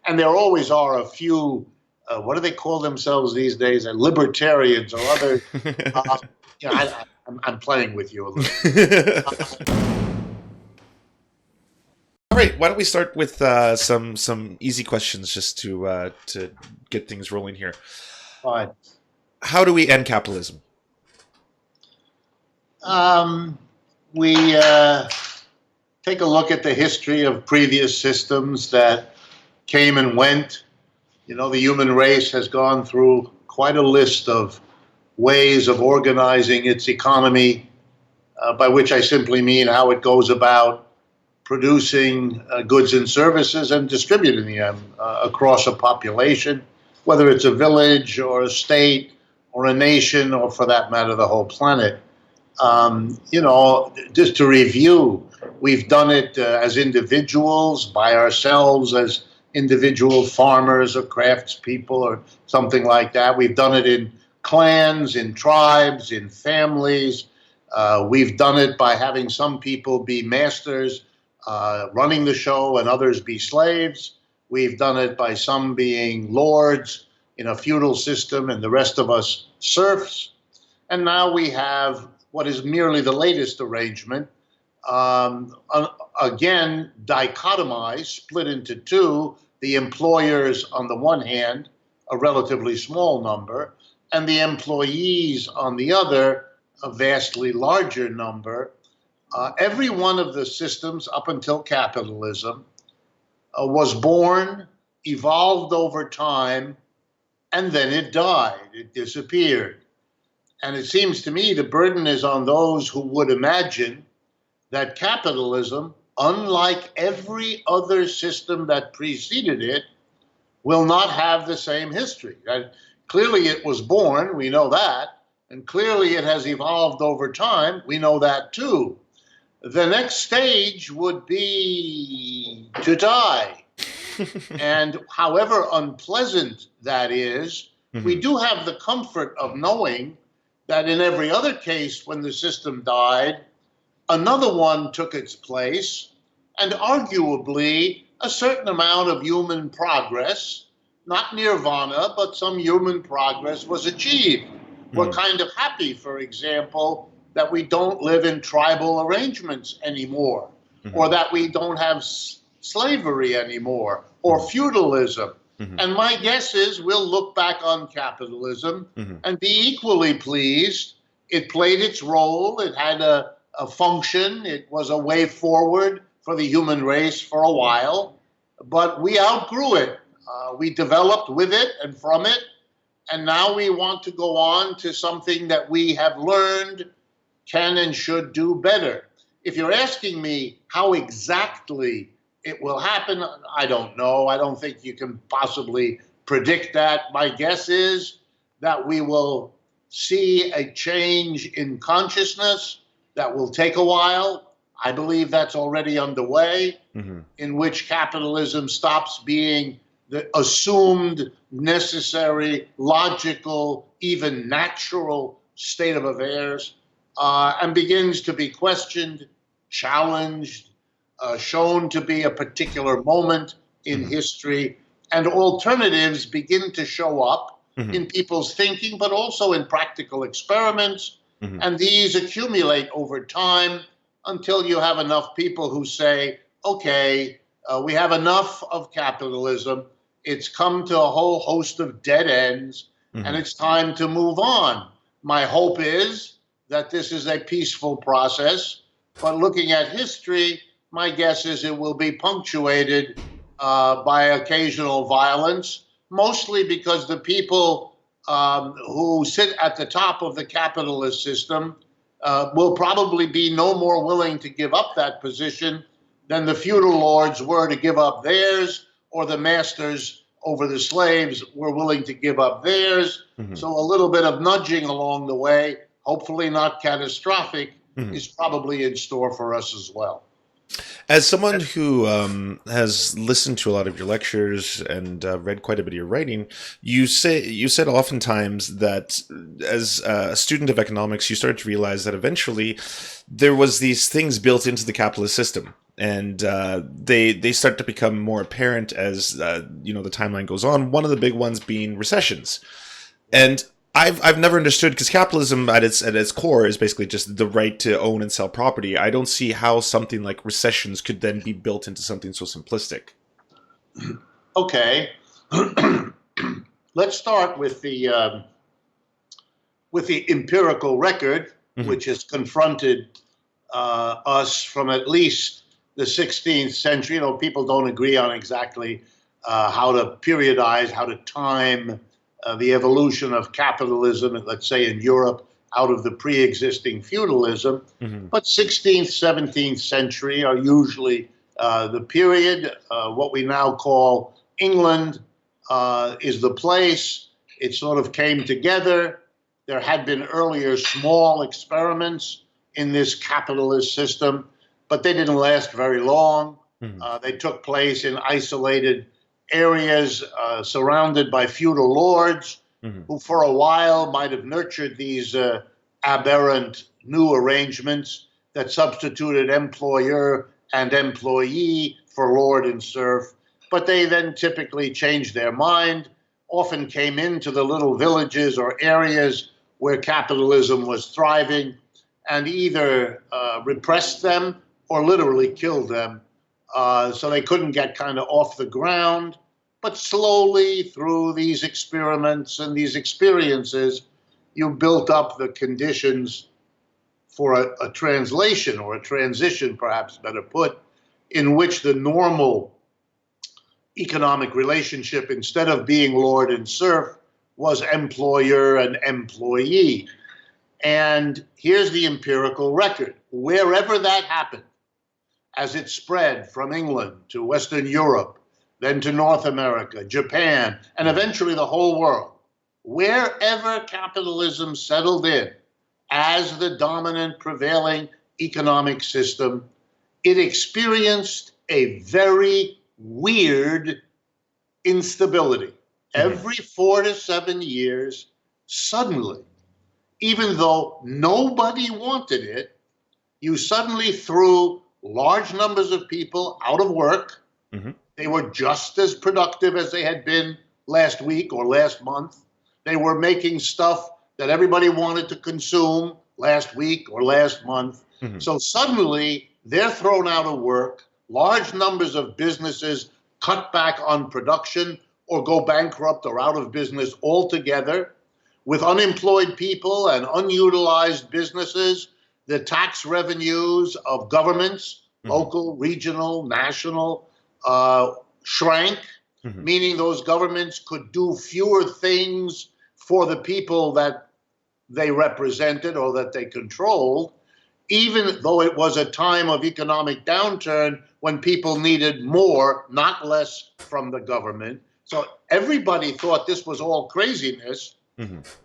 And there always are a few, what do they call themselves these days? Libertarians or other. I'm playing with you a little. All right, why don't we start with some easy questions just to get things rolling here. Fine. How do we end capitalism? We take a look at the history of previous systems that came and went. You know, the human race has gone through quite a list of ways of organizing its economy, by which I simply mean how it goes about producing goods and services and distributing them across a population, whether it's a village or a state or a nation, or for that matter, the whole planet. Just to review, we've done it as individuals, by ourselves, as individual farmers or craftspeople or something like that. We've done it in clans, in tribes, in families. We've done it by having some people be masters, running the show, and others be slaves. We've done it by some being lords in a feudal system and the rest of us serfs. And now we have what is merely the latest arrangement, again, dichotomized, split into two, the employers on the one hand, a relatively small number, and the employees on the other, a vastly larger number. Every one of the systems up until capitalism was born, evolved over time, and then it died, it disappeared. And it seems to me the burden is on those who would imagine that capitalism, unlike every other system that preceded it, will not have the same history. Clearly it was born, we know that, and clearly it has evolved over time, we know that too. The next stage would be to die. And however unpleasant that is, we do have the comfort of knowing that in every other case when the system died, another one took its place, and arguably a certain amount of human progress, not nirvana, but some human progress was achieved. We're kind of happy, for example, that we don't live in tribal arrangements anymore, or that we don't have slavery anymore, or feudalism. And my guess is we'll look back on capitalism and be equally pleased. It played its role. It had a function. It was a way forward for the human race for a while. But we outgrew it. We developed with it and from it. And now we want to go on to something that we have learned can and should do better. If you're asking me how exactly it will happen, I don't know. I don't think you can possibly predict that. My guess is that we will see a change in consciousness that will take a while. I believe that's already underway, in which capitalism stops being the assumed, necessary, logical, even natural state of affairs, and begins to be questioned, challenged, shown to be a particular moment in history, and alternatives begin to show up in people's thinking, but also in practical experiments. And these accumulate over time until you have enough people who say, okay, we have enough of capitalism. It's come to a whole host of dead ends, and it's time to move on. My hope is that this is a peaceful process, but looking at history, my guess is it will be punctuated by occasional violence, mostly because the people who sit at the top of the capitalist system will probably be no more willing to give up that position than the feudal lords were to give up theirs, or the masters over the slaves were willing to give up theirs. So a little bit of nudging along the way, hopefully not catastrophic, is probably in store for us as well. As someone who has listened to a lot of your lectures and read quite a bit of your writing, you said oftentimes that as a student of economics, you started to realize that eventually there was these things built into the capitalist system, and they start to become more apparent as the timeline goes on. One of the big ones being recessions, and I've never understood, because capitalism at its core is basically just the right to own and sell property. I don't see how something like recessions could then be built into something so simplistic. Okay, let's start with the empirical record, which has confronted us from at least the 16th century. You know, people don't agree on exactly how to periodize, how to time the evolution of capitalism, let's say in Europe, out of the pre-existing feudalism. But 16th, 17th century are usually the period. What we now call England is the place. It sort of came together. There had been earlier small experiments in this capitalist system, but they didn't last very long. They took place in isolated areas surrounded by feudal lords who for a while might have nurtured these aberrant new arrangements that substituted employer and employee for lord and serf. But they then typically changed their mind, often came into the little villages or areas where capitalism was thriving, and either repressed them or literally killed them. So they couldn't get kind of off the ground. But slowly, through these experiments and these experiences, you built up the conditions for a translation, or a transition, perhaps better put, in which the normal economic relationship, instead of being lord and serf, was employer and employee. And here's the empirical record. Wherever that happened, as it spread from England to Western Europe, then to North America, Japan, and eventually the whole world, wherever capitalism settled in as the dominant prevailing economic system, it experienced a very weird instability. Every 4 to 7 years, suddenly, even though nobody wanted it, you suddenly threw large numbers of people out of work. They were just as productive as they had been last week or last month. They were making stuff that everybody wanted to consume last week or last month. So suddenly they're thrown out of work. Large numbers of businesses cut back on production or go bankrupt or out of business altogether. With unemployed people and unutilized businesses, the tax revenues of governments, local, regional, national, shrank, meaning those governments could do fewer things for the people that they represented or that they controlled, even though it was a time of economic downturn when people needed more, not less, from the government. So everybody thought this was all craziness.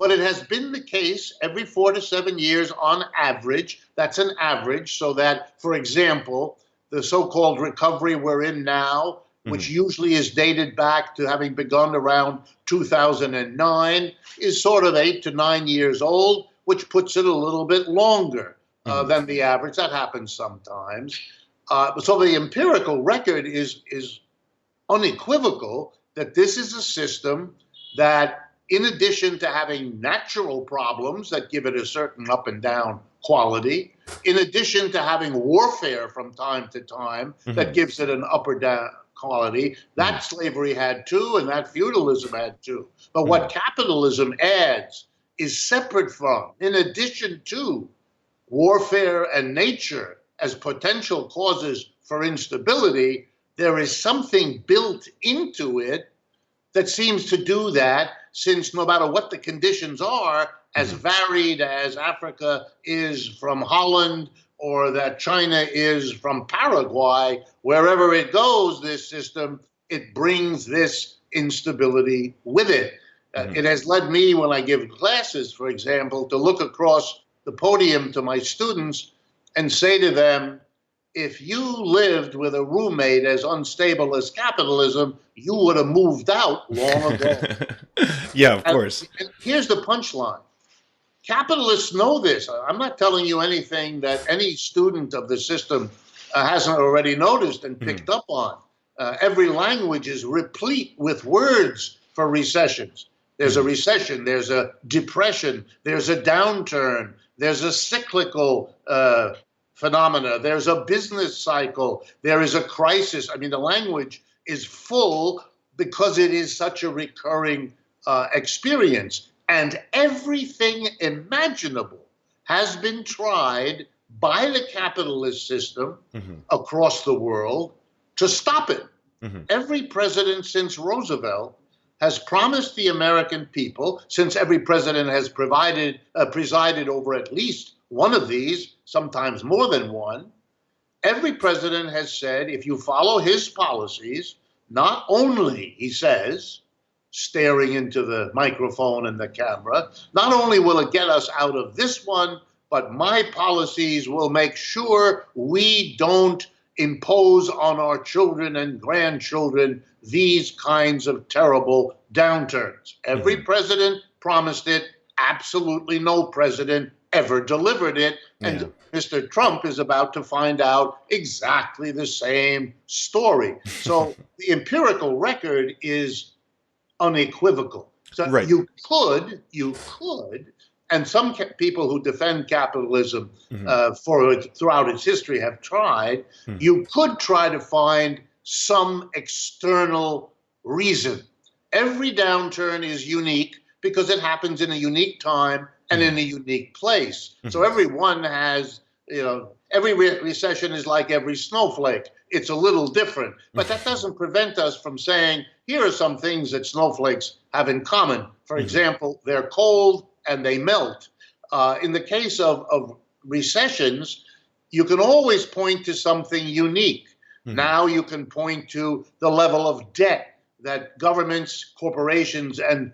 But it has been the case every 4 to 7 years on average. That's an average, so that, for example, the so-called recovery we're in now, which usually is dated back to having begun around 2009, is sort of 8 to 9 years old, which puts it a little bit longer than the average. That happens sometimes. So the empirical record is unequivocal that this is a system that, in addition to having natural problems that give it a certain up and down quality, in addition to having warfare from time to time that gives it an up or down quality, that slavery had too, and that feudalism had too. But what capitalism adds is separate from, in addition to, warfare and nature as potential causes for instability, there is something built into it that seems to do that, since no matter what the conditions are, as varied as Africa is from Holland or that China is from Paraguay, wherever it goes, this system, it brings this instability with it. It has led me, when I give classes, for example, to look across the podium to my students and say to them, if you lived with a roommate as unstable as capitalism, you would have moved out long ago. Yeah, of course. And here's the punchline. Capitalists know this. I'm not telling you anything that any student of the system hasn't already noticed and picked up on. Every language is replete with words for recessions. There's a recession, there's a depression, there's a downturn, there's a cyclical phenomena, there's a business cycle, there is a crisis. I mean, the language is full because it is such a recurring experience. And everything imaginable has been tried by the capitalist system across the world to stop it. Every president since Roosevelt has promised the American people, since every president has presided over at least one of these, sometimes more than one, every president has said, if you follow his policies, not only, he says, staring into the microphone and the camera, not only will it get us out of this one, but my policies will make sure we don't impose on our children and grandchildren these kinds of terrible downturns. Every president promised it. Absolutely no president ever delivered it. And Mr. Trump is about to find out exactly the same story. So the empirical record is unequivocal. So you could, and some people who defend capitalism throughout its history have tried, you could try to find some external reason. Every downturn is unique because it happens in a unique time and in a unique place. So everyone has, every recession is like every snowflake. It's a little different, but that doesn't prevent us from saying, here are some things that snowflakes have in common. For example, they're cold and they melt. In the case of recessions, you can always point to something unique. Now you can point to the level of debt that governments, corporations, and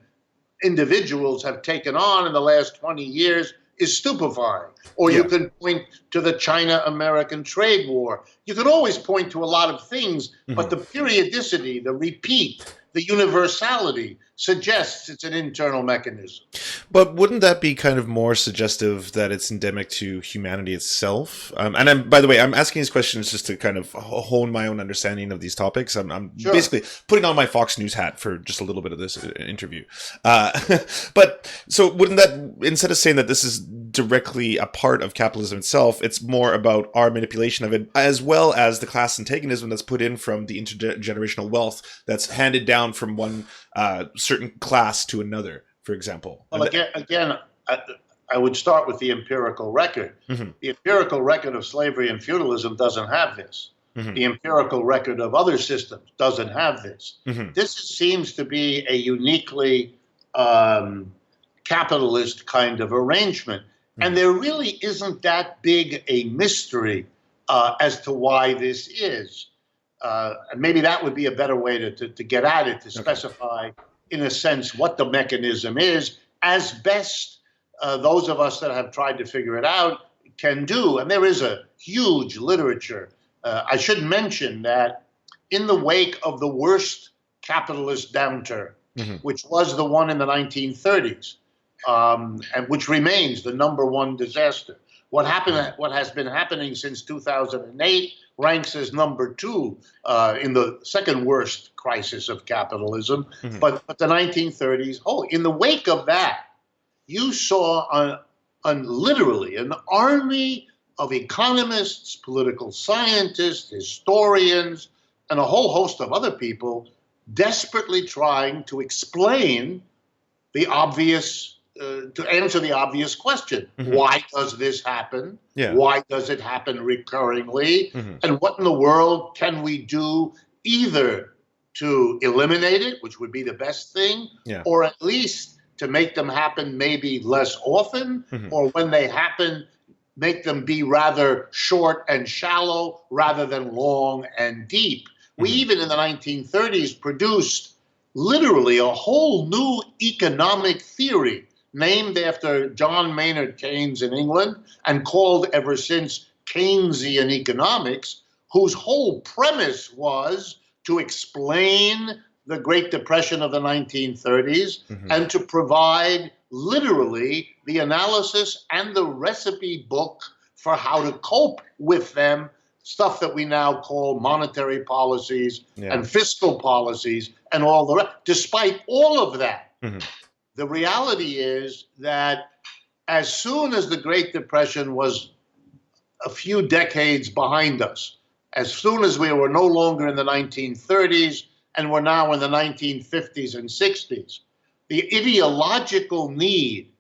individuals have taken on in the last 20 years is stupefying. Or you can point to the China-American trade war. You can always point to a lot of things, but the periodicity, the repeat, the universality suggests it's an internal mechanism. But wouldn't that be kind of more suggestive that it's endemic to humanity itself? By the way, I'm asking these questions just to kind of hone my own understanding of these topics. I'm basically putting on my Fox News hat for just a little bit of this interview. But so wouldn't that, instead of saying that this is directly a part of capitalism itself, it's more about our manipulation of it, as well as the class antagonism that's put in from the intergenerational wealth that's handed down from one certain class to another, for example? Well, again, I would start with the empirical record. The empirical record of slavery and feudalism doesn't have this. The empirical record of other systems doesn't have this. This seems to be a uniquely capitalist kind of arrangement. And there really isn't that big a mystery as to why this is. And maybe that would be a better way to get at it, to specify, in a sense, what the mechanism is, as best those of us that have tried to figure it out can do. And there is a huge literature. I should mention that in the wake of the worst capitalist downturn, which was the one in the 1930s, and which remains the #1 disaster, what has been happening since 2008 ranks as #2 in the second worst crisis of capitalism. But the 1930s, in the wake of that, you saw literally an army of economists, political scientists, historians, and a whole host of other people desperately trying to explain the obvious, to answer the obvious question. Why does this happen? Why does it happen recurringly? And what in the world can we do either to eliminate it, which would be the best thing, or at least to make them happen maybe less often, or when they happen, make them be rather short and shallow rather than long and deep. We even in the 1930s produced literally a whole new economic theory named after John Maynard Keynes in England and called ever since Keynesian economics, whose whole premise was to explain the Great Depression of the 1930s and to provide literally the analysis and the recipe book for how to cope with them, stuff that we now call monetary policies and fiscal policies and all the rest. Despite all of that, the reality is that as soon as the Great Depression was a few decades behind us, as soon as we were no longer in the 1930s and we're now in the 1950s and 60s, the ideological need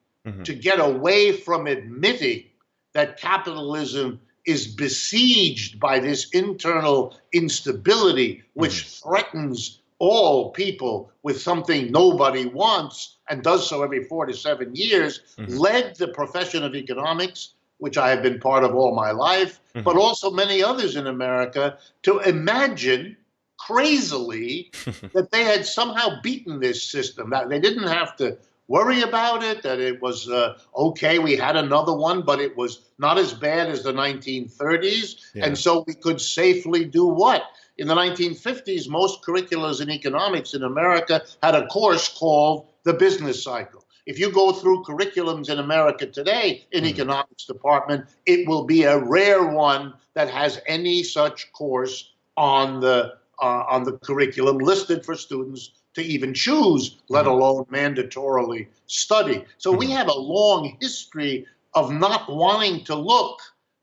to get away from admitting that capitalism is besieged by this internal instability, which threatens all people with something nobody wants and does so every 4 to 7 years, led the profession of economics, which I have been part of all my life, but also many others in America, to imagine crazily that they had somehow beaten this system, that they didn't have to worry about it, that it was okay, we had another one, but it was not as bad as the 1930s, and so we could safely do what? In the 1950s, most curriculums in economics in America had a course called the business cycle. If you go through curriculums in America today in economics department, it will be a rare one that has any such course on the curriculum listed for students to even choose, let alone mandatorily study. So we have a long history of not wanting to look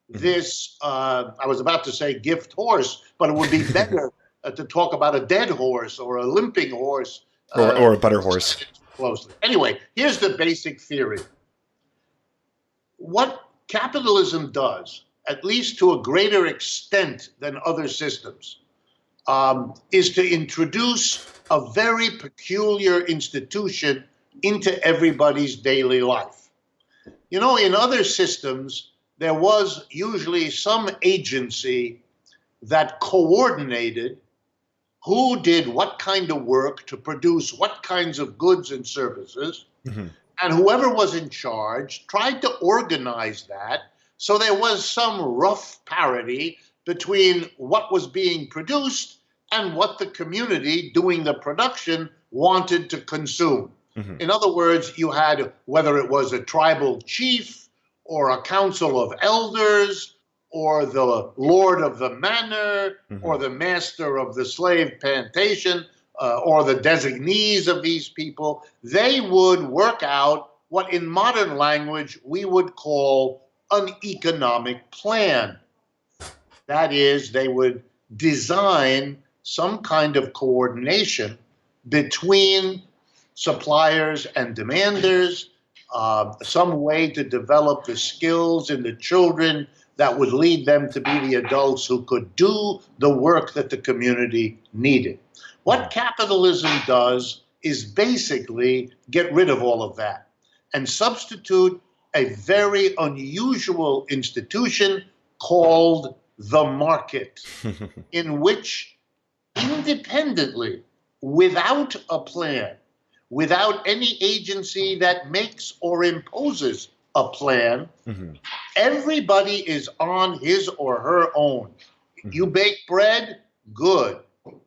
this, I was about to say gift horse, but it would be better to talk about a dead horse or a limping horse. Or a butter horse. Closely. Anyway, here's the basic theory. What capitalism does, at least to a greater extent than other systems, is to introduce a very peculiar institution into everybody's daily life. You know, in other systems, there was usually some agency that coordinated who did what kind of work to produce what kinds of goods and services, and whoever was in charge tried to organize that so there was some rough parity between what was being produced and what the community doing the production wanted to consume. In other words, you had, whether it was a tribal chief or a council of elders or the lord of the manor or the master of the slave plantation or the designees of these people, they would work out what in modern language we would call an economic plan. That is, they would design some kind of coordination between suppliers and demanders, some way to develop the skills in the children that would lead them to be the adults who could do the work that the community needed. What capitalism does is basically get rid of all of that and substitute a very unusual institution called the market, in which independently, without a plan, without any agency that makes or imposes a plan, everybody is on his or her own. You bake bread? Good.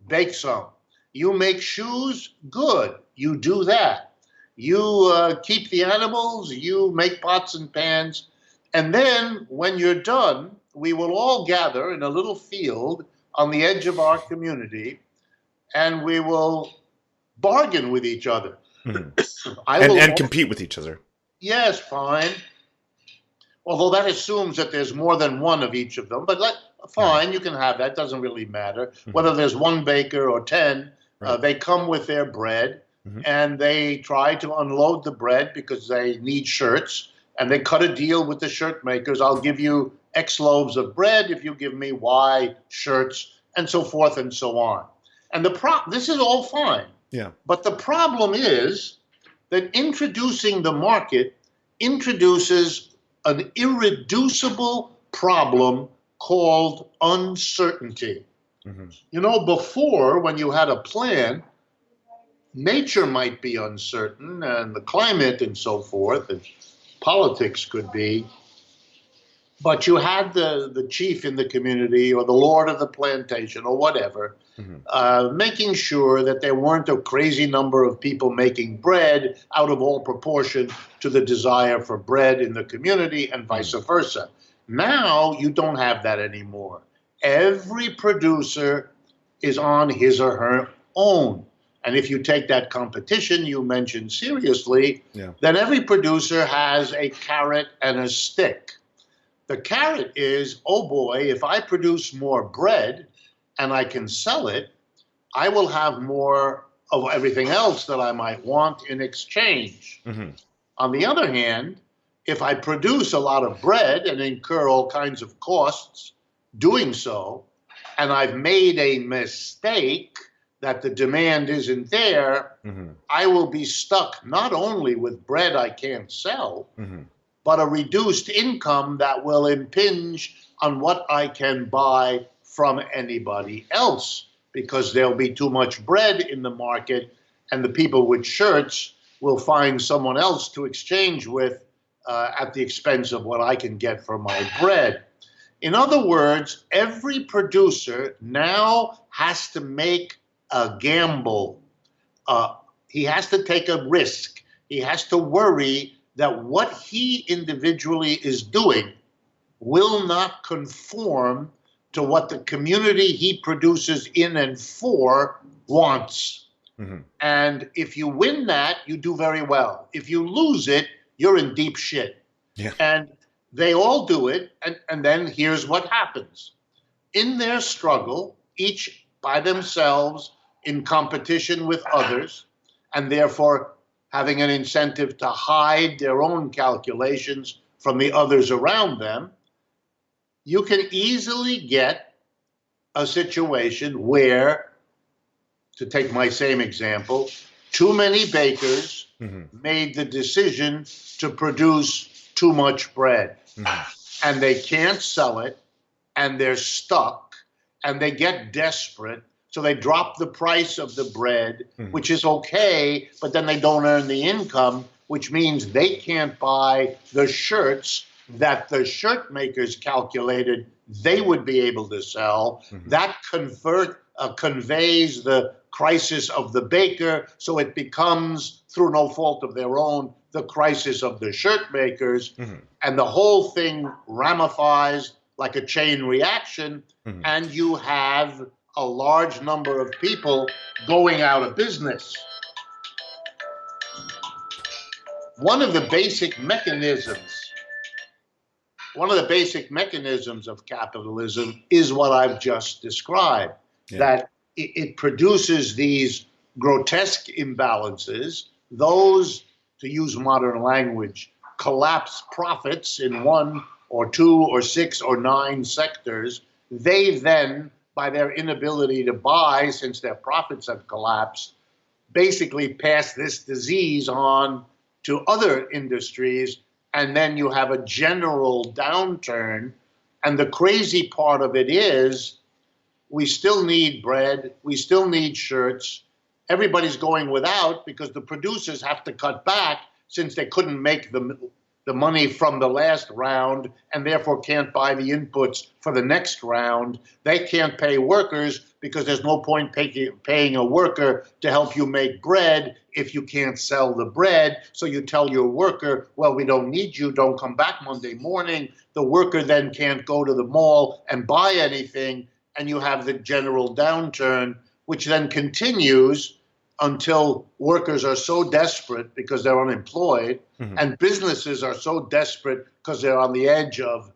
Bake some. You make shoes? Good. You do that. You keep the animals? You make pots and pans. And then when you're done, we will all gather in a little field on the edge of our community, and we will bargain with each other. And compete with each other. Yes, fine. Although that assumes that there's more than one of each of them. But fine, you can have that. Doesn't really matter. Whether there's one baker or 10, they come with their bread, and they try to unload the bread because they need shirts. And they cut a deal with the shirt makers. I'll give you X loaves of bread if you give me Y shirts, and so forth and so on. And this is all fine. Yeah. But the problem is that introducing the market introduces an irreducible problem called uncertainty. You know, before, when you had a plan, nature might be uncertain, and the climate and so forth, and politics could be. But you had the chief in the community or the lord of the plantation or whatever, making sure that there weren't a crazy number of people making bread out of all proportion to the desire for bread in the community and vice versa. Now you don't have that anymore. Every producer is on his or her own. And if you take that competition you mentioned seriously, then every producer has a carrot and a stick. The carrot is, oh boy, if I produce more bread and I can sell it, I will have more of everything else that I might want in exchange. On the other hand, if I produce a lot of bread and incur all kinds of costs doing so, and I've made a mistake that the demand isn't there, I will be stuck not only with bread I can't sell, but a reduced income that will impinge on what I can buy from anybody else, because there'll be too much bread in the market, and the people with shirts will find someone else to exchange with at the expense of what I can get for my bread. In other words, every producer now has to make a gamble. He has to take a risk. He has to worry that what he individually is doing will not conform to what the community he produces in and for wants. And if you win that, you do very well. If you lose it, you're in deep shit. And they all do it, and then here's what happens. In their struggle, each by themselves, in competition with others, and therefore having an incentive to hide their own calculations from the others around them, you can easily get a situation where, to take my same example, too many bakers made the decision to produce too much bread. And they can't sell it, and they're stuck, and they get desperate. So they drop the price of the bread, which is okay, but then they don't earn the income, which means they can't buy the shirts that the shirt makers calculated they would be able to sell. That conveys the crisis of the baker, so it becomes, through no fault of their own, the crisis of the shirt makers, and the whole thing ramifies like a chain reaction, and you have a large number of people going out of business. One of the basic mechanisms of capitalism is what I've just described, that it produces these grotesque imbalances, those, to use modern language, collapse profits in 1 or 2 or 6 or 9 sectors. They then, by their inability to buy, since their profits have collapsed, basically pass this disease on to other industries, and then you have a general downturn. And the crazy part of it is, we still need bread, we still need shirts. Everybody's going without because the producers have to cut back since they couldn't make the money from the last round and therefore can't buy the inputs for the next round. They can't pay workers because there's no point paying a worker to help you make bread if you can't sell the bread. So you tell your worker, well, we don't need you, don't come back Monday morning. The worker then can't go to the mall and buy anything, and you have the general downturn, which then continues until workers are so desperate because they're unemployed, and businesses are so desperate because they're on the edge of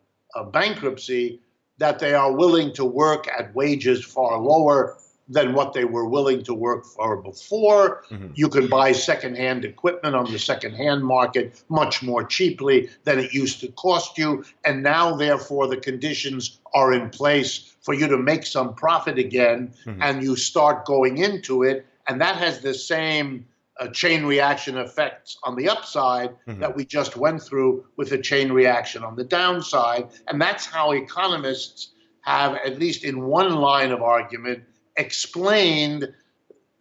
bankruptcy, that they are willing to work at wages far lower than what they were willing to work for before. You can buy secondhand equipment on the secondhand market much more cheaply than it used to cost you. And now, therefore, the conditions are in place for you to make some profit again, and you start going into it. And that has the same chain reaction effects on the upside that we just went through with the chain reaction on the downside. And that's how economists have, at least in one line of argument, explained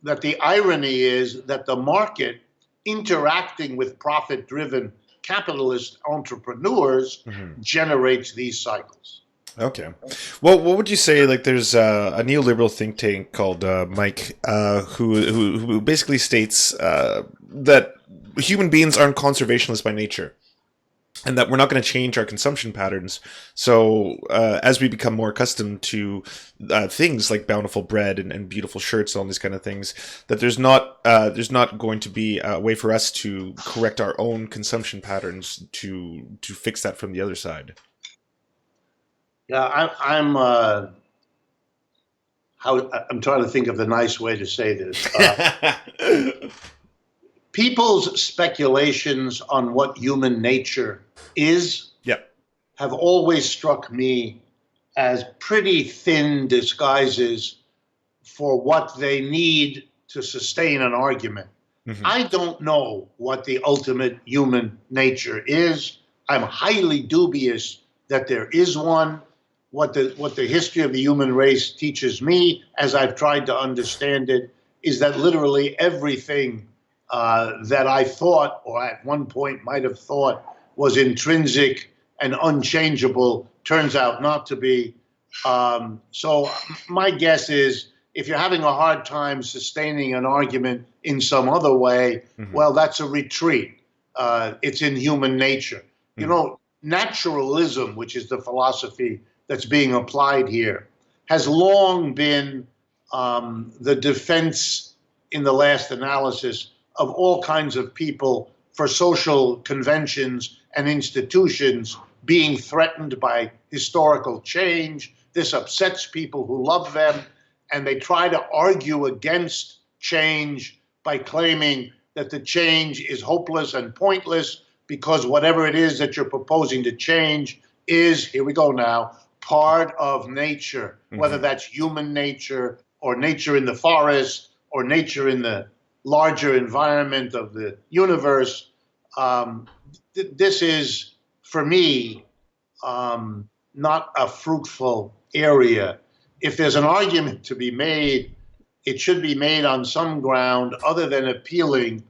that the irony is that the market, interacting with profit-driven capitalist entrepreneurs generates these cycles. Okay. Well, what would you say? Like, there's a neoliberal think tank called Mike, who basically states that human beings aren't conservationists by nature, and that we're not going to change our consumption patterns. So as we become more accustomed to things like bountiful bread and beautiful shirts and all these kind of things, that there's not going to be a way for us to correct our own consumption patterns to fix that from the other side. Yeah, I'm trying to think of the nice way to say this. People's speculations on what human nature is have always struck me as pretty thin disguises for what they need to sustain an argument. I don't know what the ultimate human nature is. I'm highly dubious that there is one. What the history of the human race teaches me, as I've tried to understand it, is that literally everything that I thought, or at one point might have thought, was intrinsic and unchangeable, turns out not to be. So my guess is, if you're having a hard time sustaining an argument in some other way, well, that's a retreat. It's in human nature. You know, naturalism, which is the philosophy that's being applied here, has long been the defense in the last analysis of all kinds of people for social conventions and institutions being threatened by historical change. This upsets people who love them, and they try to argue against change by claiming that the change is hopeless and pointless because whatever it is that you're proposing to change is, here we go now, part of nature, whether that's human nature or nature in the forest or nature in the larger environment of the universe. This is, for me, not a fruitful area. If there's an argument to be made, it should be made on some ground other than appealing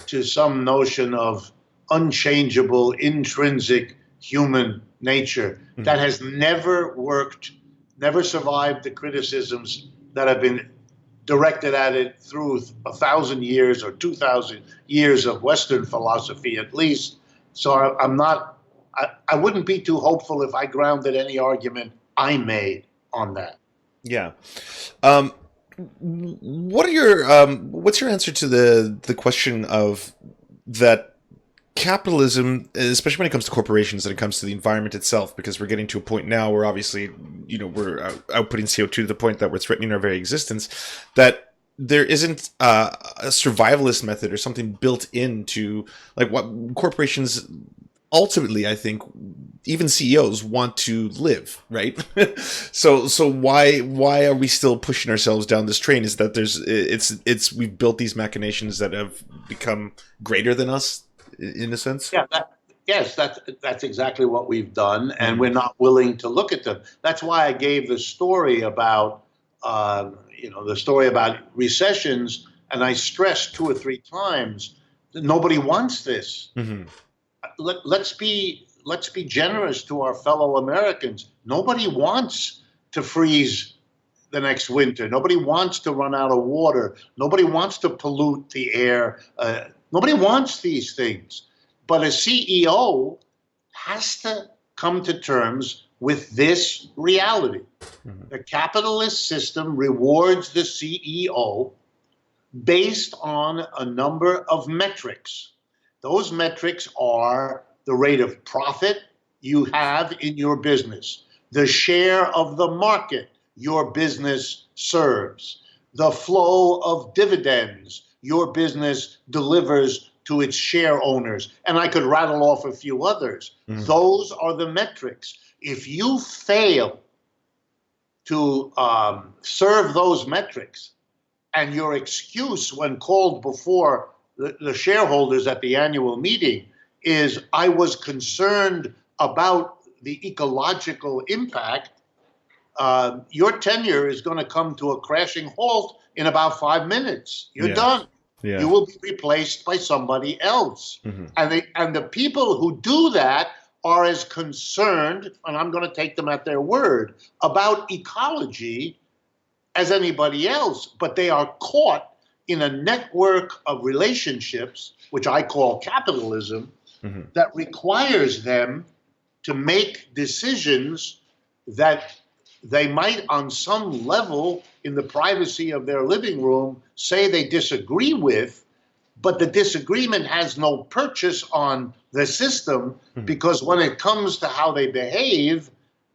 to some notion of unchangeable, intrinsic human nature. That has never worked, never survived the criticisms that have been directed at it through 1,000 years or 2,000 years of Western philosophy, at least. So I wouldn't be too hopeful if I grounded any argument I made on that. Yeah. What's your answer to the question of that capitalism, especially when it comes to corporations and it comes to the environment itself, because we're getting to a point now where obviously, we're outputting CO2 to the point that we're threatening our very existence, that there isn't a survivalist method or something built into, like, what corporations ultimately, I think, even CEOs want to live, right? So why are we still pushing ourselves down this train? Is that we've built these machinations that have become greater than us, in a sense? Yeah, that's exactly what we've done, and we're not willing to look at them. That's why I gave the story about recessions, and I stressed 2 or 3 times that nobody wants this. Let's be generous to our fellow Americans. Nobody wants to freeze the next winter. Nobody wants to run out of water. Nobody wants to pollute the air. Nobody wants these things. But a CEO has to come to terms with this reality. The capitalist system rewards the CEO based on a number of metrics. Those metrics are the rate of profit you have in your business, the share of the market your business serves, the flow of dividends your business delivers to its share owners. And I could rattle off a few others. Those are the metrics. If you fail to serve those metrics, and your excuse when called before the shareholders at the annual meeting is, I was concerned about the ecological impact, your tenure is going to come to a crashing halt in about 5 minutes. You're done. Yeah. You will be replaced by somebody else. Mm-hmm. And the people who do that are as concerned, and I'm going to take them at their word, about ecology as anybody else. But they are caught in a network of relationships, which I call capitalism, Mm-hmm. that requires them to make decisions that they might, on some level, in the privacy of their living room, say they disagree with, but the disagreement has no purchase on the system, because when it comes to how they behave,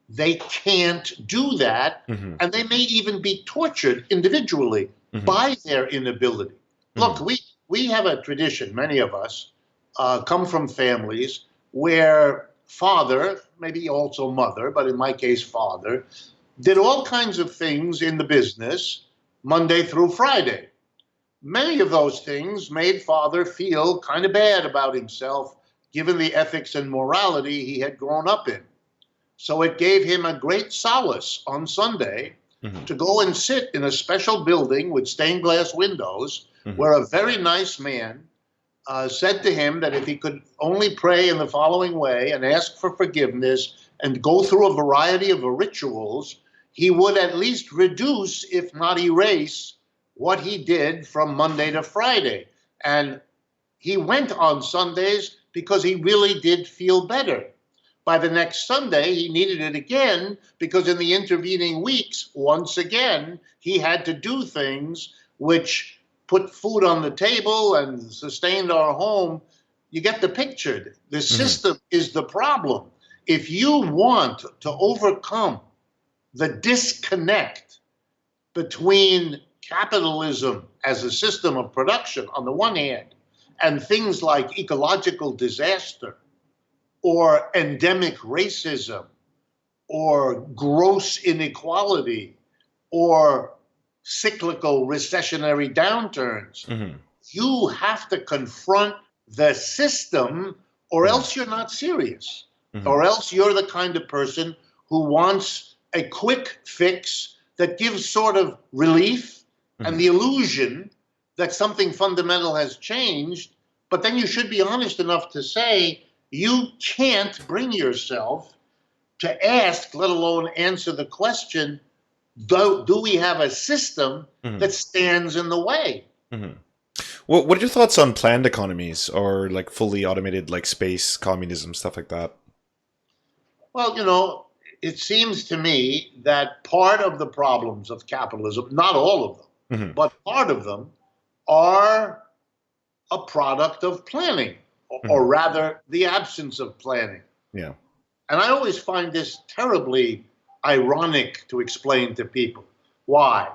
they can't do that, and they may even be tortured individually by their inability. Look, we have a tradition, many of us come from families where father, maybe also mother, but in my case father, did all kinds of things in the business Monday through Friday. Many of those things made father feel kind of bad about himself, given the ethics and morality he had grown up in. So it gave him a great solace on Sunday to go and sit in a special building with stained glass windows, where a very nice man said to him that if he could only pray in the following way and ask for forgiveness and go through a variety of rituals, he would at least reduce, if not erase, what he did from Monday to Friday. And he went on Sundays because he really did feel better. By the next Sunday, he needed it again because in the intervening weeks, once again, he had to do things which put food on the table and sustained our home. You get the picture. The system is the problem. If you want to overcome the disconnect between capitalism as a system of production on the one hand, and things like ecological disaster or endemic racism or gross inequality or cyclical recessionary downturns, you have to confront the system, or else you're not serious, or else you're the kind of person who wants a quick fix that gives sort of relief and the illusion that something fundamental has changed. But then you should be honest enough to say you can't bring yourself to ask, let alone answer the question, do we have a system that stands in the way? Well, what are your thoughts on planned economies or like fully automated, like space communism, stuff like that? Well, you know, it seems to me that part of the problems of capitalism, not all of them, but part of them are a product of planning, or rather the absence of planning. Yeah. And I always find this terribly ironic to explain to people. Why?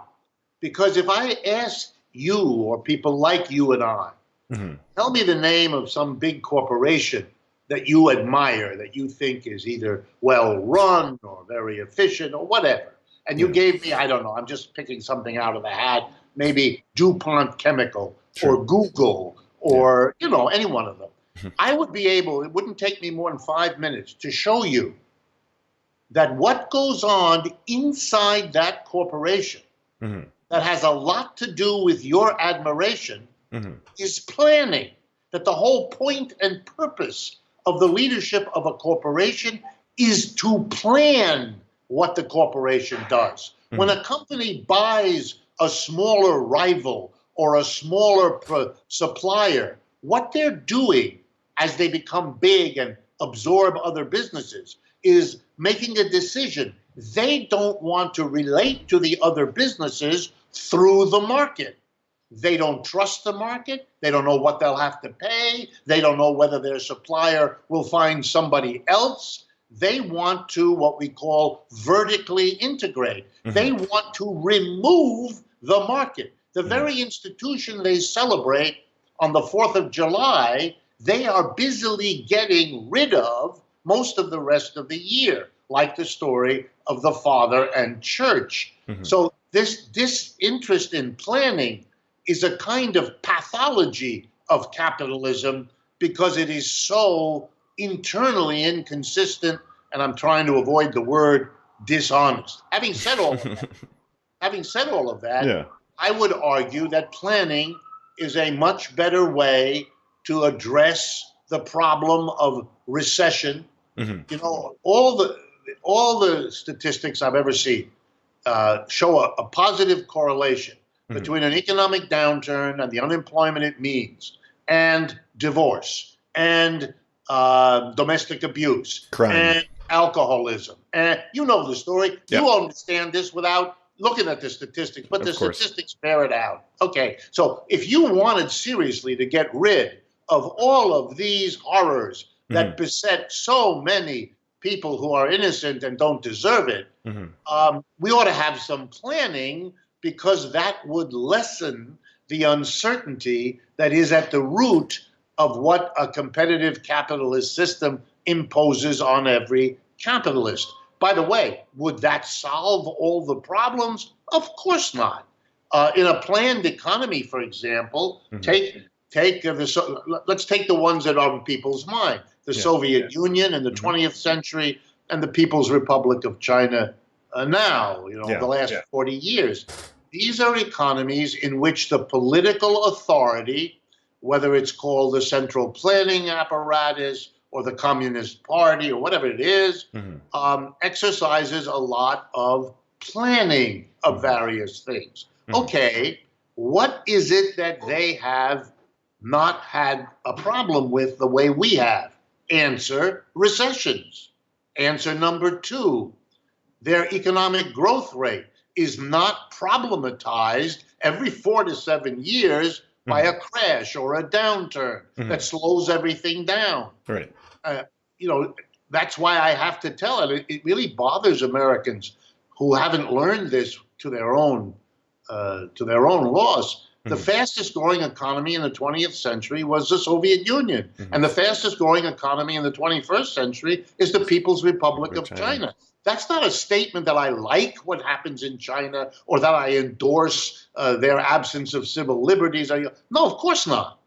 Because if I ask you or people like you and I, tell me the name of some big corporation that you admire, that you think is either well run or very efficient or whatever. And you gave me, I don't know, I'm just picking something out of the hat, maybe DuPont Chemical or Google or, you know, any one of them. I would be able, it wouldn't take me more than 5 minutes to show you that what goes on inside that corporation that has a lot to do with your admiration is planning. That the whole point and purpose of the leadership of a corporation is to plan what the corporation does. When a company buys a smaller rival or a smaller supplier, what they're doing as they become big and absorb other businesses is making a decision. They don't want to relate to the other businesses through the market. They don't trust the market. They don't know what they'll have to pay. They don't know whether their supplier will find somebody else. They want to, what we call, vertically integrate. They want to remove the market. The very institution they celebrate on the 4th of July, they are busily getting rid of most of the rest of the year, like the story of the father and church. So this disinterest in planning is a kind of pathology of capitalism because it is so internally inconsistent, and I'm trying to avoid the word dishonest. Having said all of that, I would argue that planning is a much better way to address the problem of recession. Hmm. You know, all the statistics I've ever seen show a positive correlation Hmm. between an economic downturn and the unemployment it means, and divorce, and domestic abuse, Crime. and alcoholism. And you know the story. Yeah. You understand this without looking at the statistics, but the Of course. statistics bear it out. Okay, so if you wanted seriously to get rid of all of these horrors that beset so many people who are innocent and don't deserve it, we ought to have some planning, because that would lessen the uncertainty that is at the root of what a competitive capitalist system imposes on every capitalist. By the way, would that solve all the problems? Of course not. In a planned economy, for example, let's take the ones that are in people's mind: the Soviet Union in the 20th century, and the People's Republic of China now. The last 40 years. These are economies in which the political authority, whether it's called the central planning apparatus or the Communist Party or whatever it is, exercises a lot of planning of various things. Okay, what is it that they have not had a problem with the way we have? Answer: recessions. Answer number two: their economic growth rate is not problematized every 4 to 7 years by a crash or a downturn that slows everything down. Right. That's why I have to tell it. It really bothers Americans who haven't learned this to their own loss. The fastest growing economy in the 20th century was the Soviet Union. And the fastest growing economy in the 21st century is the People's Republic of China. That's not a statement that I like what happens in China, or that I endorse their absence of civil liberties. No, of course not.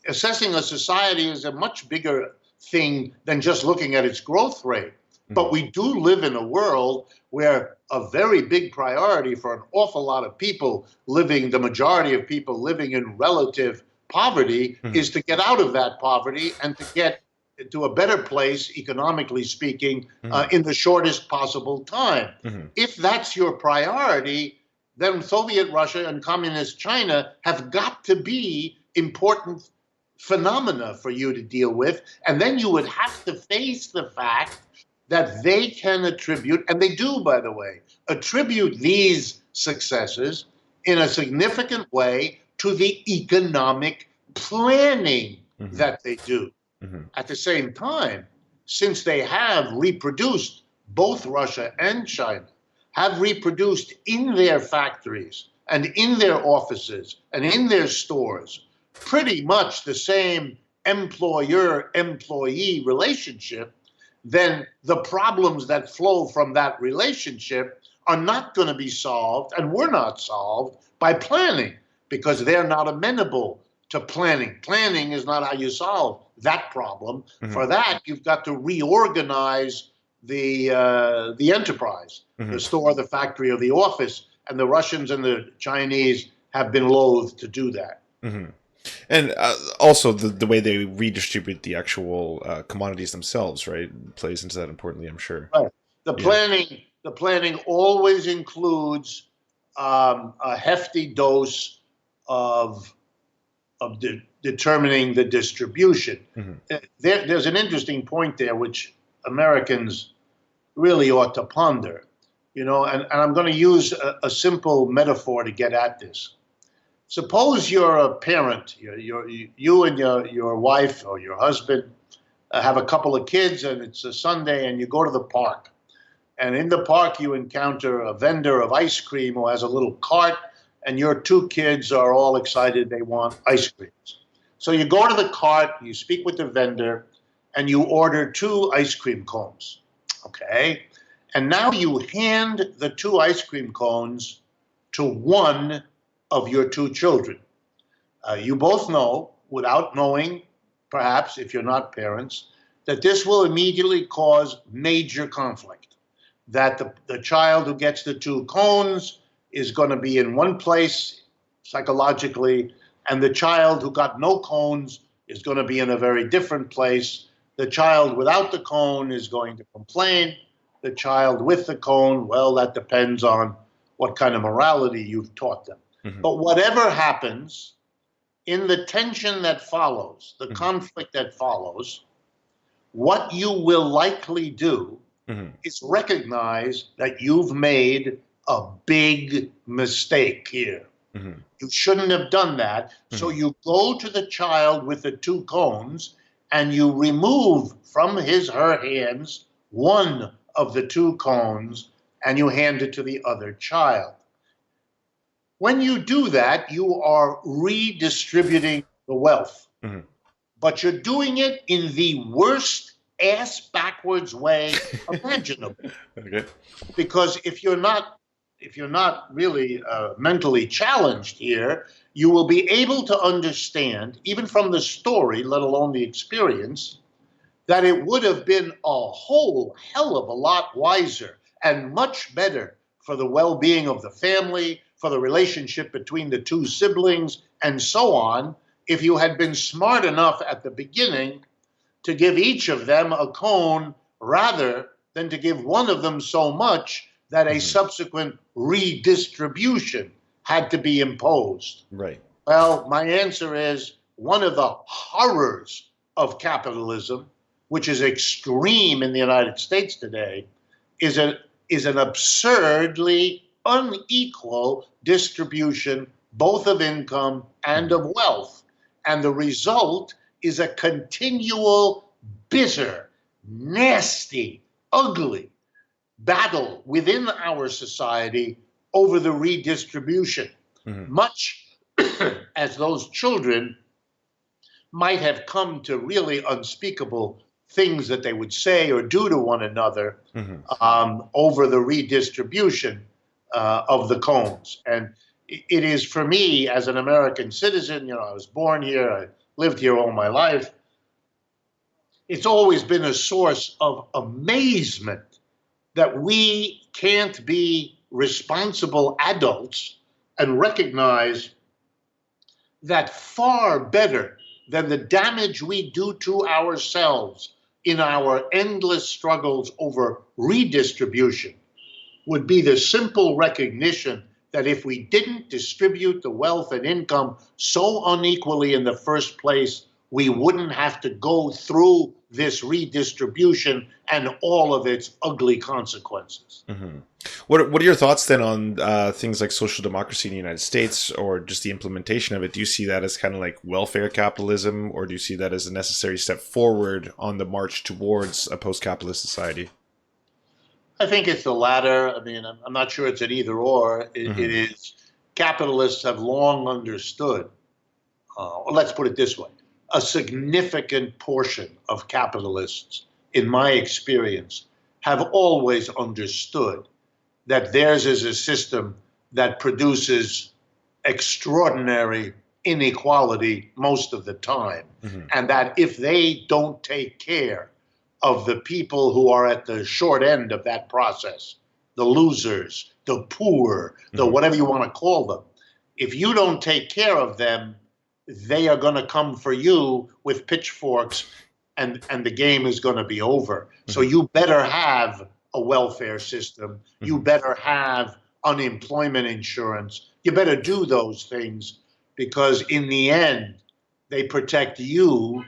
Assessing a society is a much bigger thing than just looking at its growth rate. But we do live in a world where a very big priority for an awful lot of people the majority of people living in relative poverty, is to get out of that poverty and to get to a better place, economically speaking, in the shortest possible time. If that's your priority, then Soviet Russia and Communist China have got to be important phenomena for you to deal with. And then you would have to face the fact that they can attribute, and they do, by the way, attribute these successes in a significant way to the economic planning that they do. At the same time, since they have reproduced, both Russia and China have reproduced in their factories and in their offices and in their stores pretty much the same employer-employee relationship, then the problems that flow from that relationship are not going to be solved, and were not solved, by planning, because they're not amenable to planning. Planning is not how you solve that problem. For that, you've got to reorganize the enterprise, the store, the factory, or the office. And the Russians and the Chinese have been loath to do that. And also the way they redistribute the actual commodities themselves, right, plays into that importantly, I'm sure. Right. The planning always includes a hefty dose of determining the distribution. There's an interesting point there which Americans really ought to ponder, and I'm going to use a simple metaphor to get at this. Suppose you're a parent, you and your wife or your husband have a couple of kids, and it's a Sunday, and you go to the park. And in the park, you encounter a vendor of ice cream who has a little cart, and your two kids are all excited. They want ice creams. So you go to the cart, you speak with the vendor, and you order 2 ice cream cones. Okay? And now you hand the 2 ice cream cones to one of your 2 children. You both know, without knowing, perhaps if you're not parents, that this will immediately cause major conflict. That the child who gets the 2 cones is going to be in one place psychologically, And the child who got no cones is going to be in a very different place. The child without the cone is going to complain. The child with the cone, well, that depends on what kind of morality you've taught them. Mm-hmm. But whatever happens, in the tension that follows, the conflict that follows, what you will likely do is recognize that you've made a big mistake here. You shouldn't have done that. So you go to the child with the two cones and you remove from her hands one of the two cones and you hand it to the other child. When you do that, you are redistributing the wealth. But you're doing it in the worst ass-backwards way imaginable. Okay. Because if you're not really mentally challenged here, you will be able to understand, even from the story, let alone the experience, that it would have been a whole hell of a lot wiser and much better for the well-being of the family, for the relationship between the two siblings, and so on, if you had been smart enough at the beginning to give each of them a cone rather than to give one of them so much that a subsequent redistribution had to be imposed. Right. Well, my answer is one of the horrors of capitalism, which is extreme in the United States today, is an absurdly unequal distribution, both of income and of wealth. And the result is a continual, bitter, nasty, ugly battle within our society over the redistribution, much as those children might have come to really unspeakable things that they would say or do to one another over the redistribution of the cones. And it is, for me, as an American citizen, I was born here, I lived here all my life, it's always been a source of amazement that we can't be responsible adults and recognize that far better than the damage we do to ourselves in our endless struggles over redistribution would be the simple recognition that if we didn't distribute the wealth and income so unequally in the first place, we wouldn't have to go through this redistribution and all of its ugly consequences. What are your thoughts then on things like social democracy in the United States, or just the implementation of it? Do you see that as kind of like welfare capitalism, or do you see that as a necessary step forward on the march towards a post-capitalist society? I think it's the latter. I mean, I'm not sure it's an either or. It is, capitalists have long understood, or let's put it this way, a significant portion of capitalists, in my experience, have always understood that theirs is a system that produces extraordinary inequality most of the time, and that if they don't take care of the people who are at the short end of that process, the losers, the poor, the whatever you want to call them, if you don't take care of them, they are going to come for you with pitchforks, and the game is going to be over. So you better have a welfare system. You better have unemployment insurance. You better do those things, because in the end, they protect you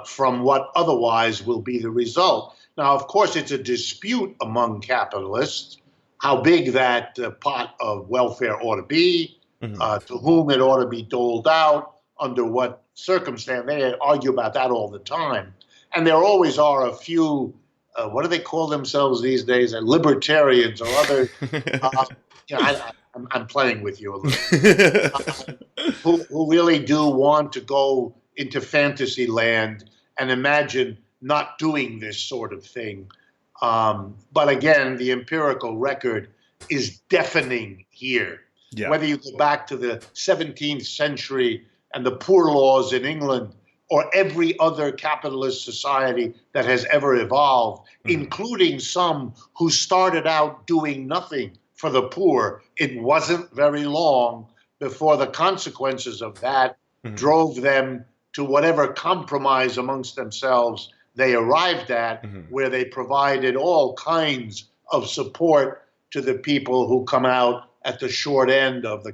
from what otherwise will be the result. Now, of course, it's a dispute among capitalists how big that pot of welfare ought to be, to whom it ought to be doled out, under what circumstance. They argue about that all the time. And there always are a few, what do they call themselves these days, libertarians or other, I'm playing with you a little, who really do want to go into fantasy land and imagine not doing this sort of thing. But again, the empirical record is deafening here. Yeah. Whether you go back to the 17th century and the poor laws in England, or every other capitalist society that has ever evolved, including some who started out doing nothing for the poor, it wasn't very long before the consequences of that Mhm. drove them to whatever compromise amongst themselves they arrived at, Mhm. where they provided all kinds of support to the people who come out at the short end of the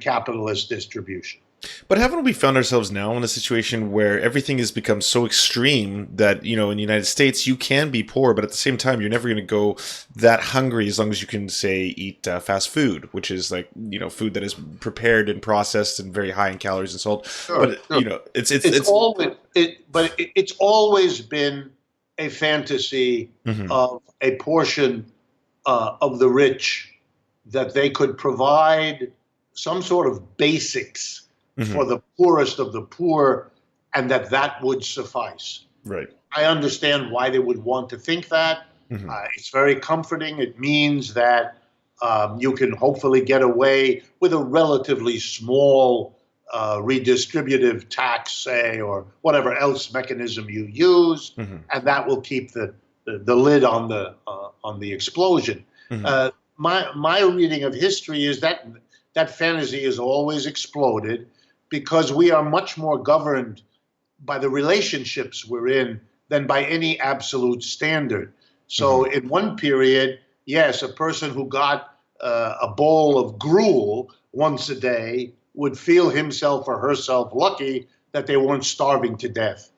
capitalist distribution. But haven't we found ourselves now in a situation where everything has become so extreme that, in the United States, you can be poor, but at the same time, you're never going to go that hungry as long as you can, say, eat fast food, which is like, food that is prepared and processed and very high in calories and salt. Sure, But, sure. it's It's always been a fantasy Mhm. of a portion of the rich that they could provide some sort of basics for Mhm. the poorest of the poor, and that would suffice. Right. I understand why they would want to think that. Mhm. It's very comforting. It means that you can hopefully get away with a relatively small redistributive tax, say, or whatever else mechanism you use, Mhm. and that will keep the lid on the explosion. Mhm. My reading of history is that that fantasy has always exploded because we are much more governed by the relationships we're in than by any absolute standard. So, Mhm. in one period, yes, a person who got a bowl of gruel once a day would feel himself or herself lucky that they weren't starving to death.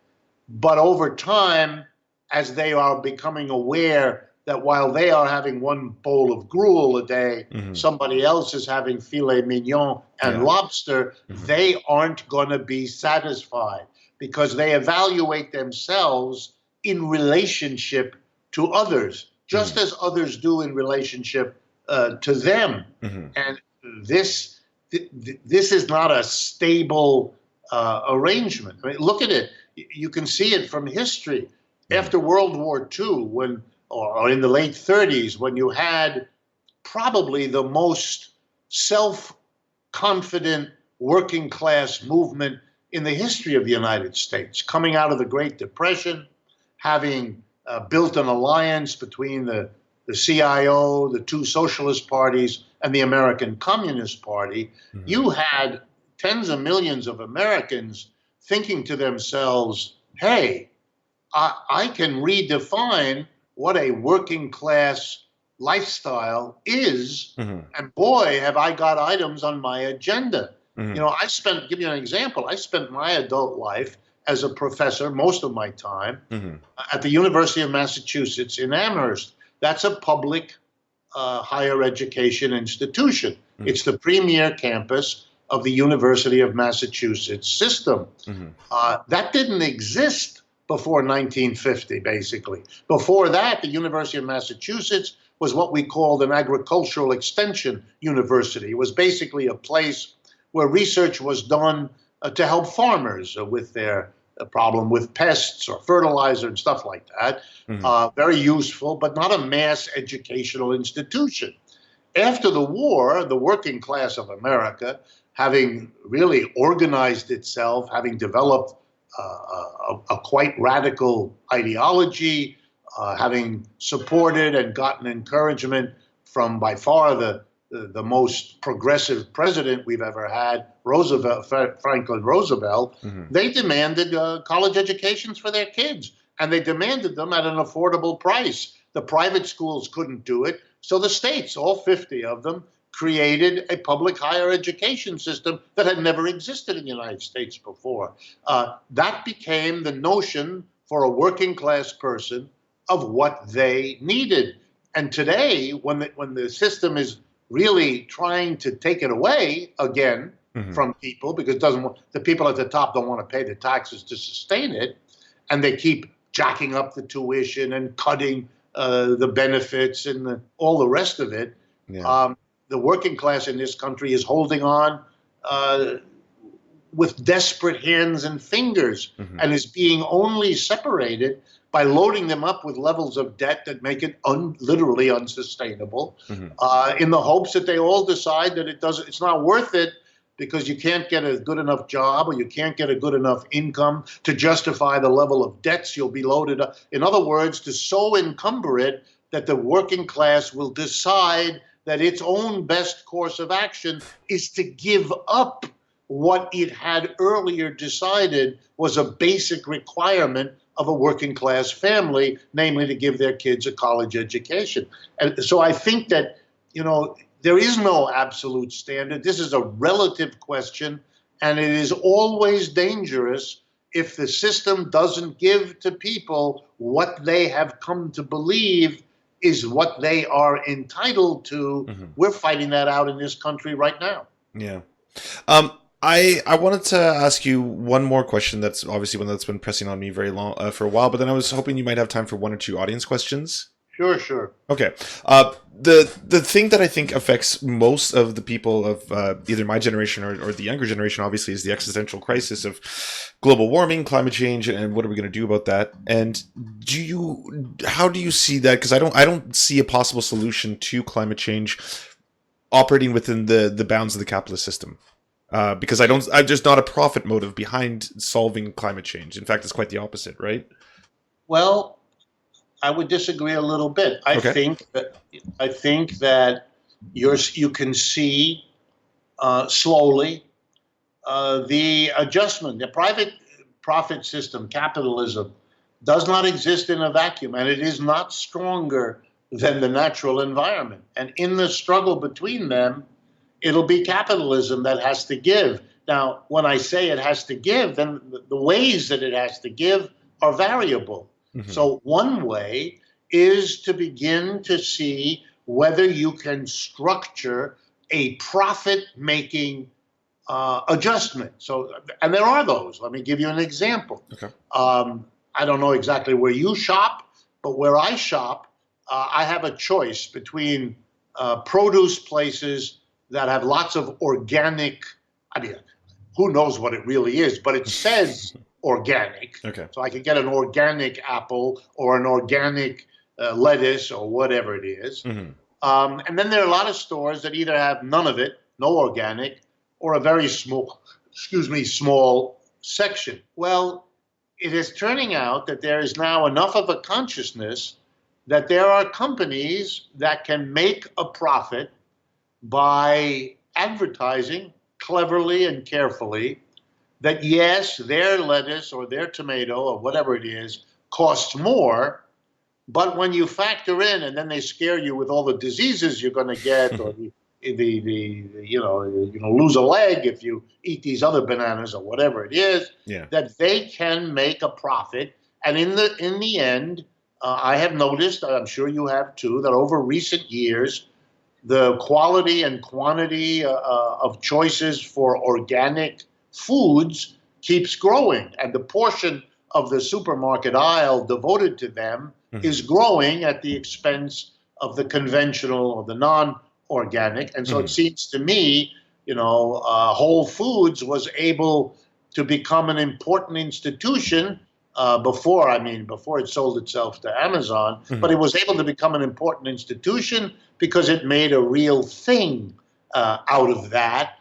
But over time, as they are becoming aware that while they are having one bowl of gruel a day, Mhm. somebody else is having filet mignon and Yeah. lobster, Mhm. they aren't going to be satisfied because they evaluate themselves in relationship to others, just Mhm. as others do in relationship to them. Mhm. And this this is not a stable arrangement. I mean, look at it. You can see it from history. Mhm. After World War II, or in the late 30s, when you had probably the most self-confident working class movement in the history of the United States, coming out of the Great Depression, having built an alliance between the CIO, the two socialist parties, and the American Communist Party, Mhm. you had tens of millions of Americans thinking to themselves, hey, I can redefine what a working class lifestyle is. Mhm. And boy, have I got items on my agenda. Mhm. Give you an example. I spent my adult life as a professor, most of my time, Mhm. at the University of Massachusetts in Amherst. That's a public higher education institution. Mhm. It's the premier campus of the University of Massachusetts system. Mhm. That didn't exist before 1950, basically. Before that, the University of Massachusetts was what we called an agricultural extension university. It was basically a place where research was done to help farmers with their problem with pests or fertilizer and stuff like that. Mhm. Very useful, but not a mass educational institution. After the war, the working class of America, having really organized itself, having developed a quite radical ideology, having supported and gotten encouragement from by far the most progressive president we've ever had, Franklin Roosevelt, Mhm. they demanded college educations for their kids, and they demanded them at an affordable price. The private schools couldn't do it, so the states, all 50 of them, created a public higher education system that had never existed in the United States before. That became the notion for a working class person of what they needed. And today, when the system is really trying to take it away again Mhm. from people because the people at the top don't want to pay the taxes to sustain it, and they keep jacking up the tuition and cutting the benefits and all the rest of it. Yeah. The working class in this country is holding on uh, with desperate hands and fingers Mhm. and is being only separated by loading them up with levels of debt that make it literally unsustainable, Mhm. in the hopes that they all decide that it's not worth it because you can't get a good enough job or you can't get a good enough income to justify the level of debts you'll be loaded up. In other words, to so encumber it that the working class will decide that its own best course of action is to give up what it had earlier decided was a basic requirement of a working class family, namely to give their kids a college education. And so I think that, there is no absolute standard. This is a relative question, and it is always dangerous if the system doesn't give to people what they have come to believe is what they are entitled to. Mm-hmm. We're fighting that out in this country right now. Yeah. I wanted to ask you one more question. That's obviously one that's been pressing on me very long for a while, but then I was hoping you might have time for one or two audience questions. Sure. Okay. The thing that I think affects most of the people of either my generation or the younger generation, obviously, is the existential crisis of global warming, climate change, and what are we going to do about that? And how do you see that? Because I don't see a possible solution to climate change operating within the bounds of the capitalist system. Because there's not a profit motive behind solving climate change. In fact, it's quite the opposite, right? Well, I would disagree a little bit. I think that you can see slowly the adjustment. The private profit system, capitalism, does not exist in a vacuum, and it is not stronger than the natural environment. And in the struggle between them, it'll be capitalism that has to give. Now, when I say it has to give, then the ways that it has to give are variable. Mm-hmm. So one way is to begin to see whether you can structure a profit-making adjustment. So, and there are those. Let me give you an example. Okay. I don't know exactly where you shop, but where I shop, I have a choice between produce places that have lots of organic, who knows what it really is, but it says organic. Okay. So I could get an organic apple or an organic lettuce or whatever it is. Mm-hmm. And then there are a lot of stores that either have none of it, no organic, or a very small section. Well, it is turning out that there is now enough of a consciousness that there are companies that can make a profit by advertising cleverly and carefully that, yes, their lettuce or their tomato or whatever it is costs more, but when you factor in, and then they scare you with all the diseases you're going to get, or lose a leg if you eat these other bananas or whatever it is, that they can make a profit. And in the end, I have noticed, I'm sure you have too, that over recent years, the quality and quantity of choices for organic foods keeps growing, and the portion of the supermarket aisle devoted to them is growing at the expense of the conventional or the non-organic. And so it seems to me, Whole Foods was able to become an important institution before it sold itself to Amazon, but it was able to become an important institution because it made a real thing out of that,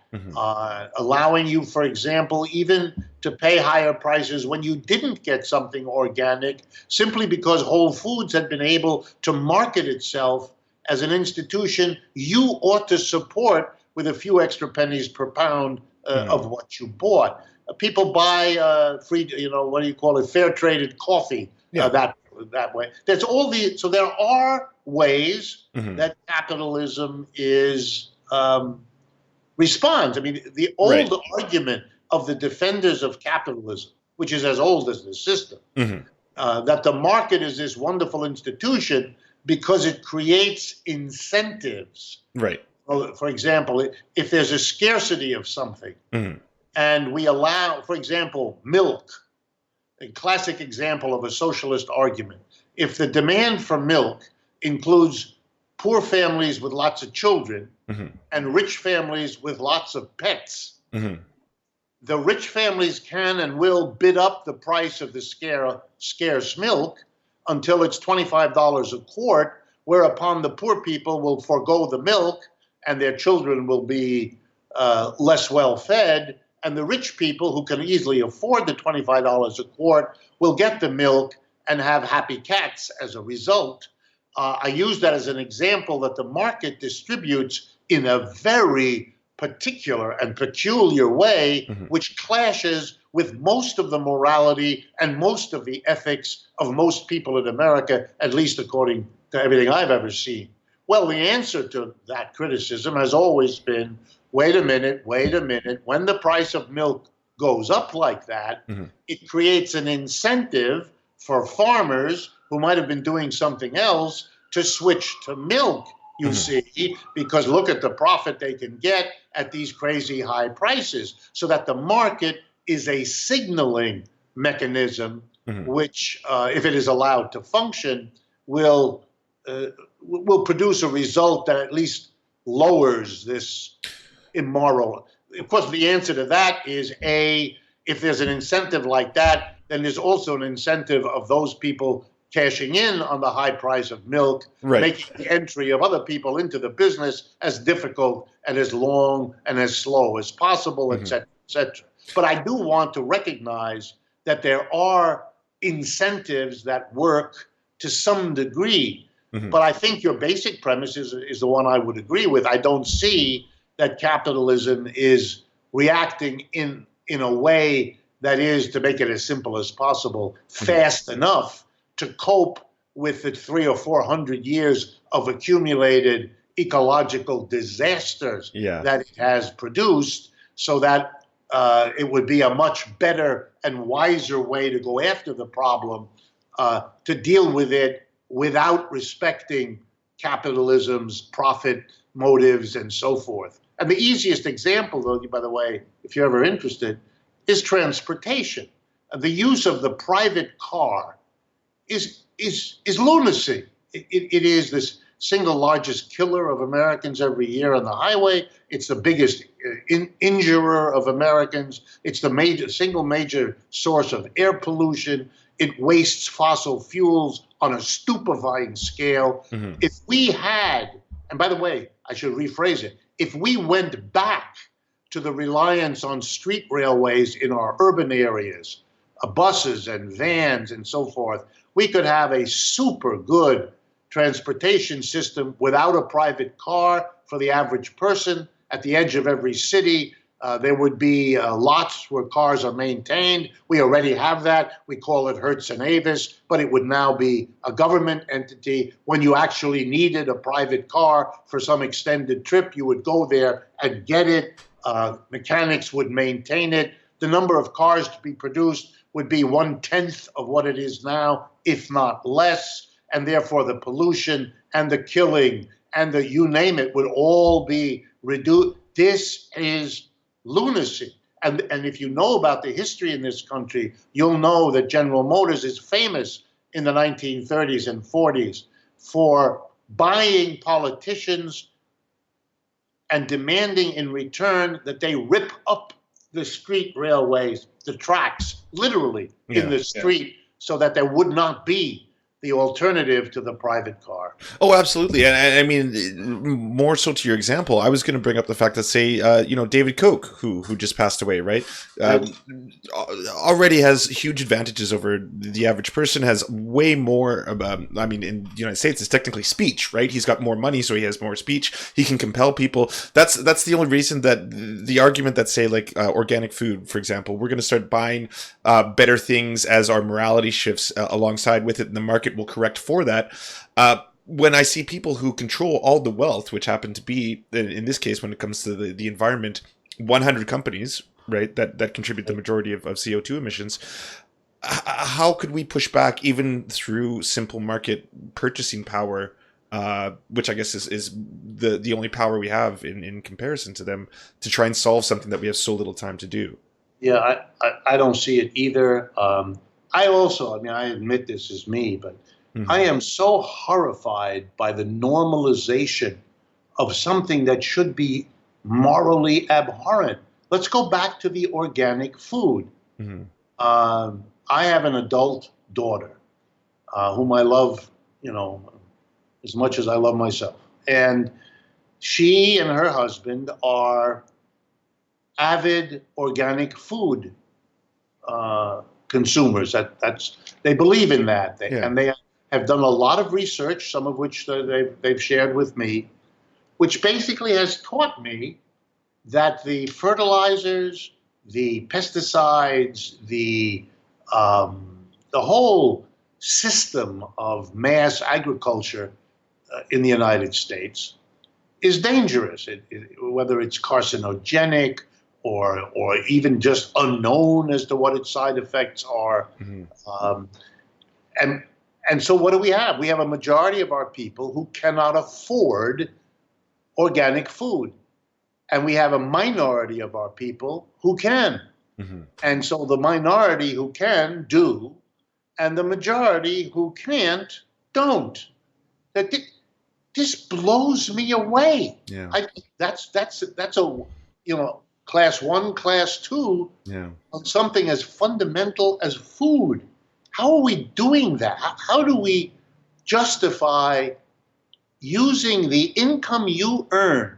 allowing you, for example, even to pay higher prices when you didn't get something organic, simply because Whole Foods had been able to market itself as an institution you ought to support with a few extra pennies per pound of what you bought. People buy fair traded coffee that way. There's all so there are ways that capitalism responds. I mean, the old argument of the defenders of capitalism, which is as old as the system, that the market is this wonderful institution because it creates incentives. Right. For example, if there's a scarcity of something, and we allow, for example, milk, a classic example of a socialist argument. If the demand for milk includes poor families with lots of children and rich families with lots of pets, the rich families can and will bid up the price of the scarce milk until it's $25 a quart, whereupon the poor people will forego the milk and their children will be less well fed. And the rich people who can easily afford the $25 a quart will get the milk and have happy cats as a result. I use that as an example that the market distributes in a very particular and peculiar way, which clashes with most of the morality and most of the ethics of most people in America, at least according to everything I've ever seen. Well, the answer to that criticism has always been, wait a minute. When the price of milk goes up like that, it creates an incentive for farmers who might have been doing something else to switch to milk, you see, because look at the profit they can get at these crazy high prices. So that the market is a signaling mechanism, which, if it is allowed to function, will produce a result that at least lowers this immoral. Of course, the answer to that is if there's an incentive like that, then there's also an incentive of those people cashing in on the high price of milk, making the entry of other people into the business as difficult and as long and as slow as possible, et cetera, et cetera. But I do want to recognize that there are incentives that work to some degree. But I think your basic premise is the one I would agree with. I don't see that capitalism is reacting in a way that is, to make it as simple as possible, fast enough to cope with the 300 or 400 years of accumulated ecological disasters that it has produced, so that it would be a much better and wiser way to go after the problem, to deal with it without respecting capitalism's profit motives and so forth. And the easiest example, though, by the way, if you're ever interested, is transportation. The use of the private car is lunacy. It is this single largest killer of Americans every year on the highway. It's the biggest injurer of Americans. It's the single major source of air pollution. It wastes fossil fuels on a stupefying scale. If we had, and by the way, I should rephrase it, if we went back to the reliance on street railways in our urban areas, buses and vans and so forth, we could have a super good transportation system without a private car for the average person. At the edge of every city, there would be lots where cars are maintained. We already have that. We call it Hertz and Avis, but it would now be a government entity. When you actually needed a private car for some extended trip, you would go there and get it. Mechanics would maintain it. The number of cars to be produced would be 1/10 of what it is now, if not less. And therefore the pollution and the killing and the you name it would all be reduced. This is lunacy. And if you know about the history in this country, you'll know that General Motors is famous in the 1930s and 40s for buying politicians and demanding in return that they rip up the street railways, the tracks, literally in the street, so that there would not be the alternative to the private car. Oh, absolutely. And I mean, more so to your example, I was going to bring up the fact that, say, David Koch, who just passed away, right? Already has huge advantages over the average person, has way more, in the United States, it's technically speech, right? He's got more money, so he has more speech. He can compel people. That's the only reason that the argument that, say, like organic food, for example, we're going to start buying better things as our morality shifts alongside with it, and the market will correct for that. When I see people who control all the wealth, which happen to be, in this case, when it comes to the environment, 100 companies, right, that contribute the majority of CO2 emissions, how could we push back even through simple market purchasing power, which I guess is the only power we have in comparison to them, to try and solve something that we have so little time to do? Yeah, I don't see it either. I admit this is me, but I am so horrified by the normalization of something that should be morally abhorrent. Let's go back to the organic food. I have an adult daughter whom I love, as much as I love myself. And she and her husband are avid organic food consumers. They believe in that, and have done a lot of research, some of which they've shared with me, which basically has taught me that the fertilizers, the pesticides, the whole system of mass agriculture in the United States is dangerous, whether it's carcinogenic or even just unknown as to what its side effects are. And so what do we have? We have a majority of our people who cannot afford organic food. And we have a minority of our people who can. And so the minority who can do, and the majority who can't don't. This blows me away. Yeah. That's a class 1, class 2 on something as fundamental as food. How are we doing that? How do we justify using the income you earn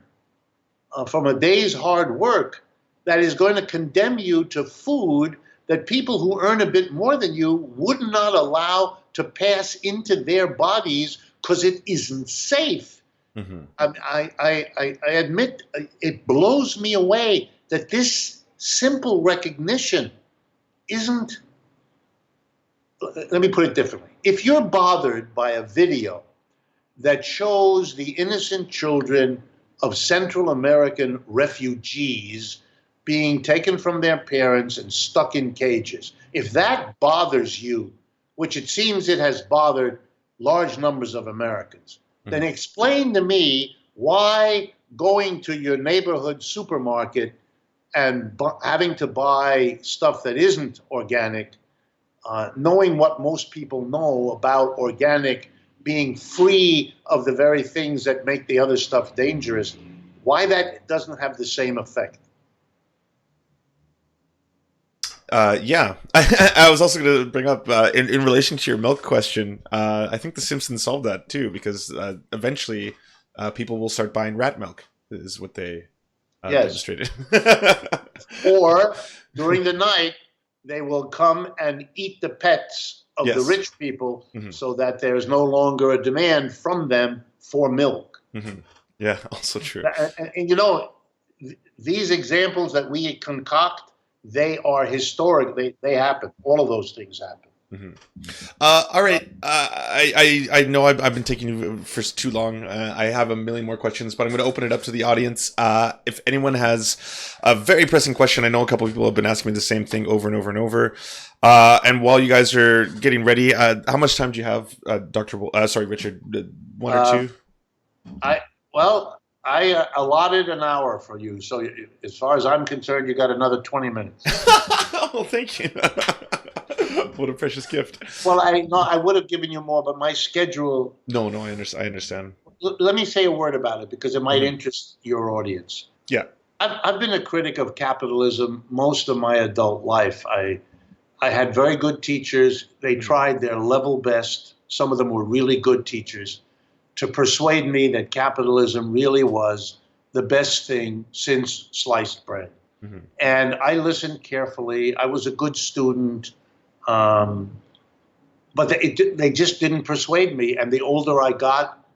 from a day's hard work that is going to condemn you to food that people who earn a bit more than you would not allow to pass into their bodies because it isn't safe? I admit it blows me away that this simple recognition isn't. Let me put it differently. If you're bothered by a video that shows the innocent children of Central American refugees being taken from their parents and stuck in cages, if that bothers you, which it seems it has bothered large numbers of Americans, then explain to me why going to your neighborhood supermarket and having to buy stuff that isn't organic, knowing what most people know about organic being free of the very things that make the other stuff dangerous, why that doesn't have the same effect. I was also going to bring up in relation to your milk question. I think The Simpsons solved that too, because eventually people will start buying rat milk. Is what they demonstrated. Or during the night, they will come and eat the pets of the rich people, so that there's no longer a demand from them for milk. Yeah, also true. And these examples that we concoct, they are historic. They happen. All of those things happen. All right. I know I've been taking you for too long. I have a million more questions, but I'm going to open it up to the audience. If anyone has a very pressing question, I know a couple of people have been asking me the same thing over and over and over. And while you guys are getting ready, how much time do you have, Richard? 1 or 2? I allotted an hour for you. So as far as I'm concerned, you got another 20 minutes. Oh, thank you. What a precious gift. Well, I would have given you more, but my schedule. No, I understand. Let me say a word about it because it might interest your audience. Yeah. I've been a critic of capitalism most of my adult life. I had very good teachers. They tried their level best. Some of them were really good teachers to persuade me that capitalism really was the best thing since sliced bread. And I listened carefully. I was a good student. But they just didn't persuade me. And the older I got,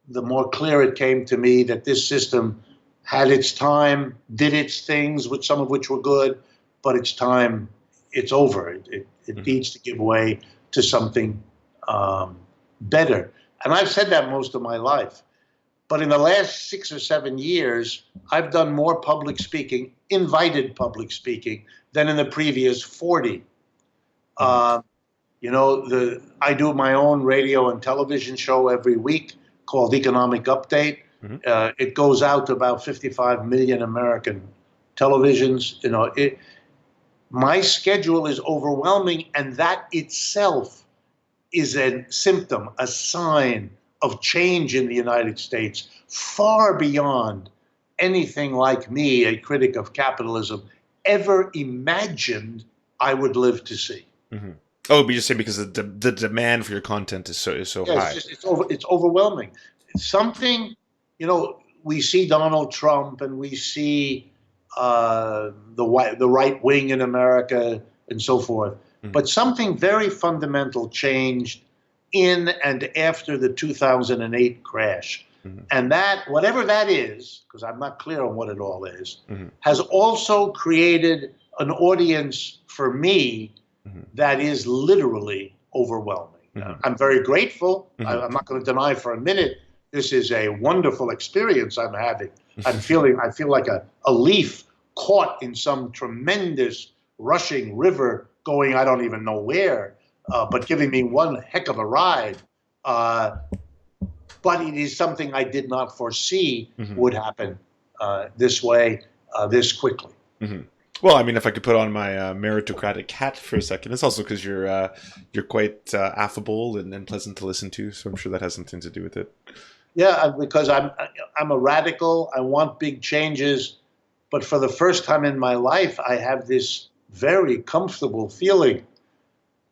the more clear it came to me that this system had its time, did its things, some of which were good, but its time, it's over. It needs to give way to something better. And I've said that most of my life. But in the last 6 or 7 years, I've done more public speaking, invited public speaking, than in the previous 40. I do my own radio and television show every week called Economic Update. It goes out to about 55 million American televisions. My schedule is overwhelming, and that itself is a symptom, a sign of change in the United States, far beyond anything like me, a critic of capitalism, ever imagined I would live to see. Oh, but you're saying because the demand for your content is so high. It's overwhelming. It's something, we see Donald Trump and we see the right wing in America and so forth. But something very fundamental changed in and after the 2008 crash. And that, whatever that is, because I'm not clear on what it all is, has also created an audience for me that is literally overwhelming. I'm very grateful. I'm not going to deny for a minute this is a wonderful experience I'm having. I feel like a leaf caught in some tremendous rushing river going I don't even know where, but giving me one heck of a ride. But it is something I did not foresee would happen this way, this quickly. Well, I mean, if I could put on my meritocratic hat for a second, it's also because you're quite affable and pleasant to listen to, so I'm sure that has something to do with it. Yeah, because I'm a radical. I want big changes, but for the first time in my life, I have this very comfortable feeling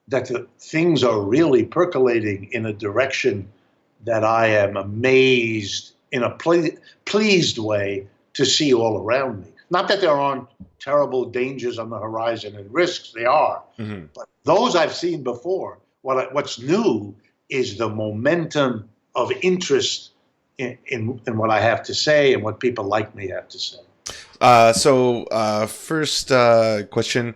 that things are really percolating in a direction that I am amazed in a pleased way to see all around me. Not that there aren't terrible dangers on the horizon and risks, they are. But those I've seen before. What's new is the momentum of interest in what I have to say and what people like me have to say. First question.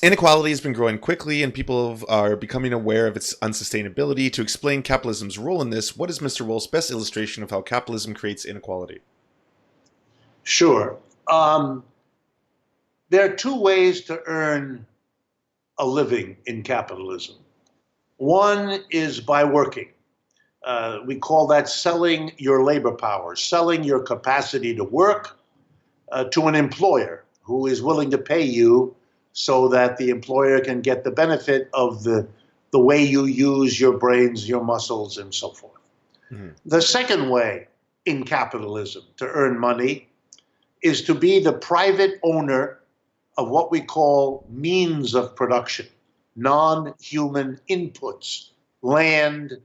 Inequality has been growing quickly and people are becoming aware of its unsustainability. To explain capitalism's role in this, what is Mr. Wolff's best illustration of how capitalism creates inequality? Sure. There are two ways to earn a living in capitalism. One is by working. We call that selling your labor power, selling your capacity to work to an employer who is willing to pay you so that the employer can get the benefit of the way you use your brains, your muscles, and so forth. The second way in capitalism to earn money is to be the private owner of what we call means of production, non-human inputs, land,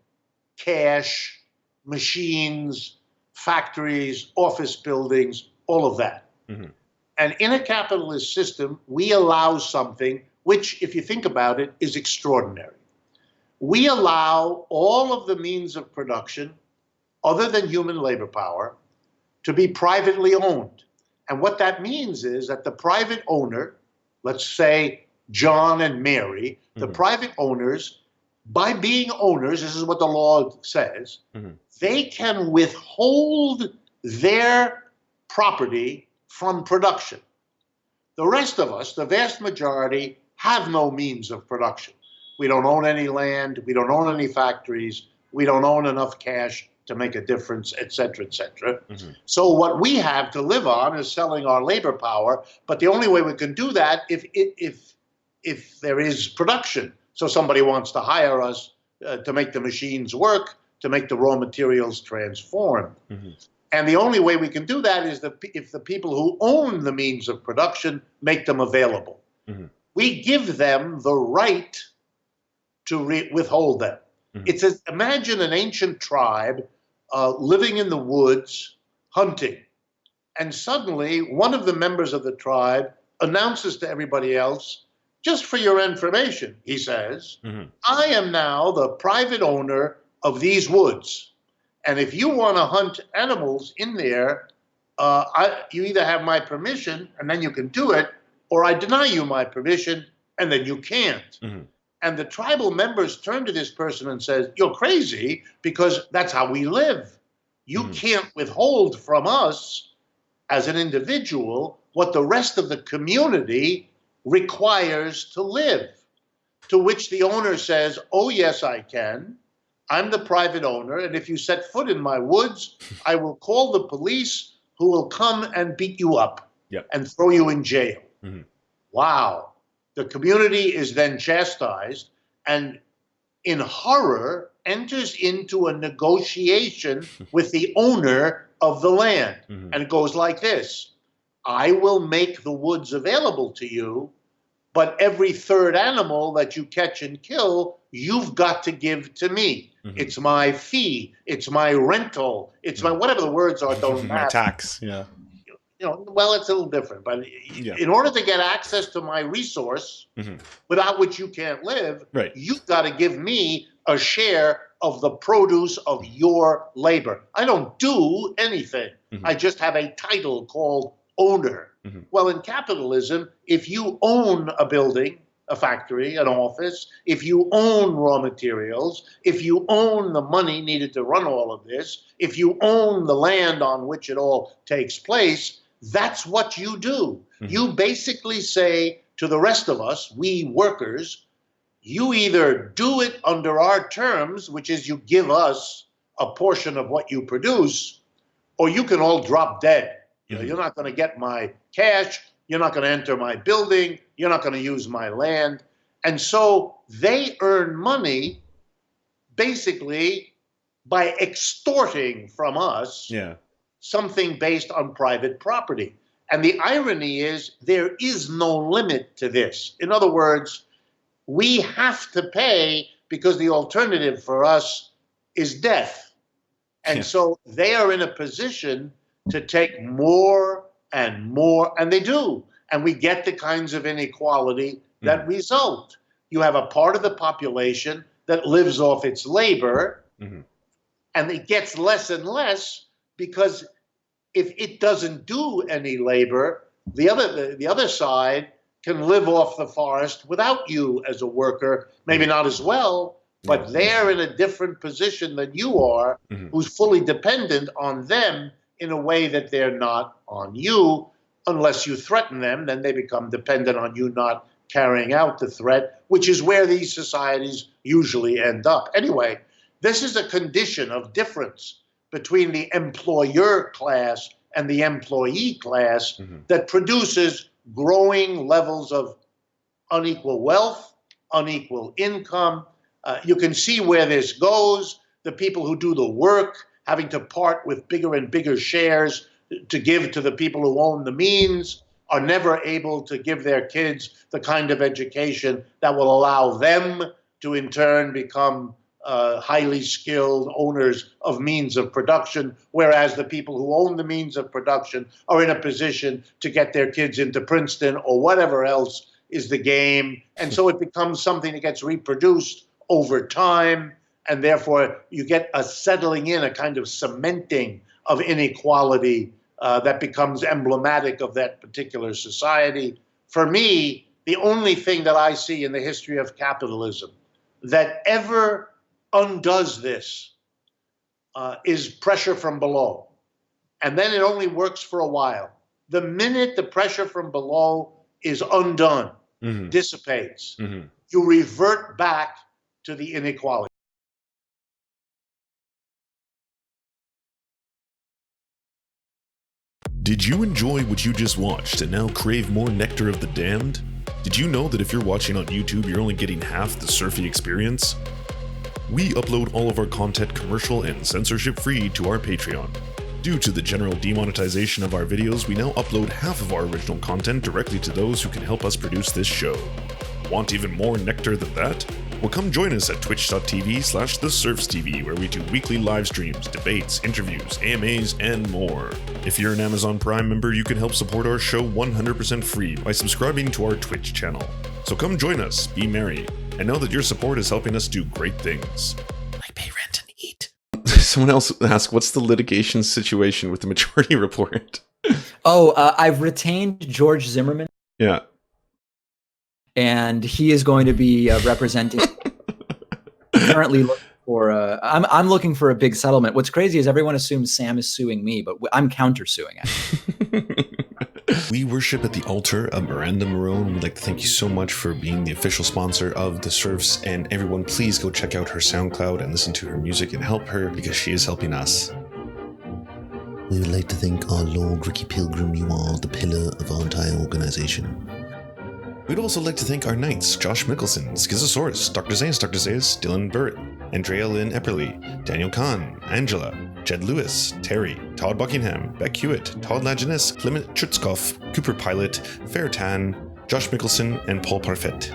cash, machines, factories, office buildings, all of that. And in a capitalist system, we allow something which, if you think about it, is extraordinary. We allow all of the means of production, other than human labor power, to be privately owned. And what that means is that the private owner, let's say John and Mary, the private owners, by being owners, this is what the law says, they can withhold their property from production. The rest of us, the vast majority, have no means of production. We don't own any land, we don't own any factories, we don't own enough cash to make a difference, et cetera, et cetera. So what we have to live on is selling our labor power, but the only way we can do that if there is production. So somebody wants to hire us to make the machines work, to make the raw materials transform. And the only way we can do that is if the people who own the means of production make them available. We give them the right to withhold them. Imagine an ancient tribe living in the woods, hunting. And suddenly, one of the members of the tribe announces to everybody else, just for your information, he says, I am now the private owner of these woods. And if you want to hunt animals in there, you either have my permission and then you can do it, or I deny you my permission and then you can't. And the tribal members turn to this person and says, you're crazy because that's how we live. You can't withhold from us as an individual what the rest of the community requires to live. To which the owner says, oh, yes, I can. I'm the private owner, and if you set foot in my woods, I will call the police who will come and beat you up and throw you in jail. Wow. The community is then chastised and in horror enters into a negotiation with the owner of the land. And it goes like this. I will make the woods available to you, but every third animal that you catch and kill, you've got to give to me. It's my fee. It's my rental. It's my, whatever the words are, don't matter. My tax, yeah. Well, it's a little different, but in order to get access to my resource, without which you can't live, you've got to give me a share of the produce of your labor. I don't do anything. I just have a title called owner. Well, in capitalism, if you own a building, a factory, an office, if you own raw materials, if you own the money needed to run all of this, if you own the land on which it all takes place, that's what you do. You basically say to the rest of us, we workers, you either do it under our terms, which is you give us a portion of what you produce, or you can all drop dead. You know, you're not going to get my cash. You're not going to enter my building. You're not going to use my land. And so they earn money basically by extorting from us something based on private property. And the irony is there is no limit to this. In other words, we have to pay because the alternative for us is death. And so they are in a position to take more and more, and they do. And we get the kinds of inequality that result. You have a part of the population that lives off its labor, and it gets less and less because if it doesn't do any labor, the other side can live off the forest without you as a worker, maybe not as well, but they're in a different position than you are, who's fully dependent on them in a way that they're not on you. Unless you threaten them, then they become dependent on you not carrying out the threat, which is where these societies usually end up. Anyway, this is a condition of difference between the employer class and the employee class that produces growing levels of unequal wealth, unequal income. You can see where this goes. The people who do the work having to part with bigger and bigger shares to give to the people who own the means are never able to give their kids the kind of education that will allow them to in turn become highly skilled owners of means of production, whereas the people who own the means of production are in a position to get their kids into Princeton or whatever else is the game. And so it becomes something that gets reproduced over time, and therefore you get a settling in, a kind of cementing of inequality that becomes emblematic of that particular society. For me, the only thing that I see in the history of capitalism that ever undoes this is pressure from below. And then it only works for a while. The minute the pressure from below is undone, dissipates, you revert back to the inequality. Did you enjoy what you just watched and now crave more nectar of the damned? Did you know that if you're watching on YouTube, you're only getting half the surfy experience? We upload all of our content commercial and censorship-free to our Patreon. Due to the general demonetization of our videos, we now upload half of our original content directly to those who can help us produce this show. Want even more nectar than that? Well, come join us at twitch.tv/TheSerfsTV, where we do weekly live streams, debates, interviews, AMAs, and more. If you're an Amazon Prime member, you can help support our show 100% free by subscribing to our Twitch channel. So come join us, be merry, and know that your support is helping us do great things. Like pay rent and eat. Someone else asked, what's the litigation situation with the Majority Report? I've retained George Zimmerman. Yeah. And he is going to be representing. Currently looking for I'm looking for a big settlement. What's crazy is everyone assumes Sam is suing me, but I'm counter-suing actually. We worship at the altar of Miranda Marone. We'd like to thank you so much for being the official sponsor of the Serfs, and everyone please go check out her SoundCloud and listen to her music and help her because she is helping us. We would like to thank our Lord Ricky Pilgrim. You are the pillar of our entire organization. We'd also like to thank our knights, Josh Mickelson, Schizosaurus, Dr. Zayas, Dylan Burt, Andrea Lynn Epperly, Daniel Kahn, Angela, Jed Lewis, Terry, Todd Buckingham, Beck Hewitt, Todd Lajeunesse, Clement Chutzkoff, Cooper Pilot, Fairtan, Josh Mickelson, and Paul Parfait.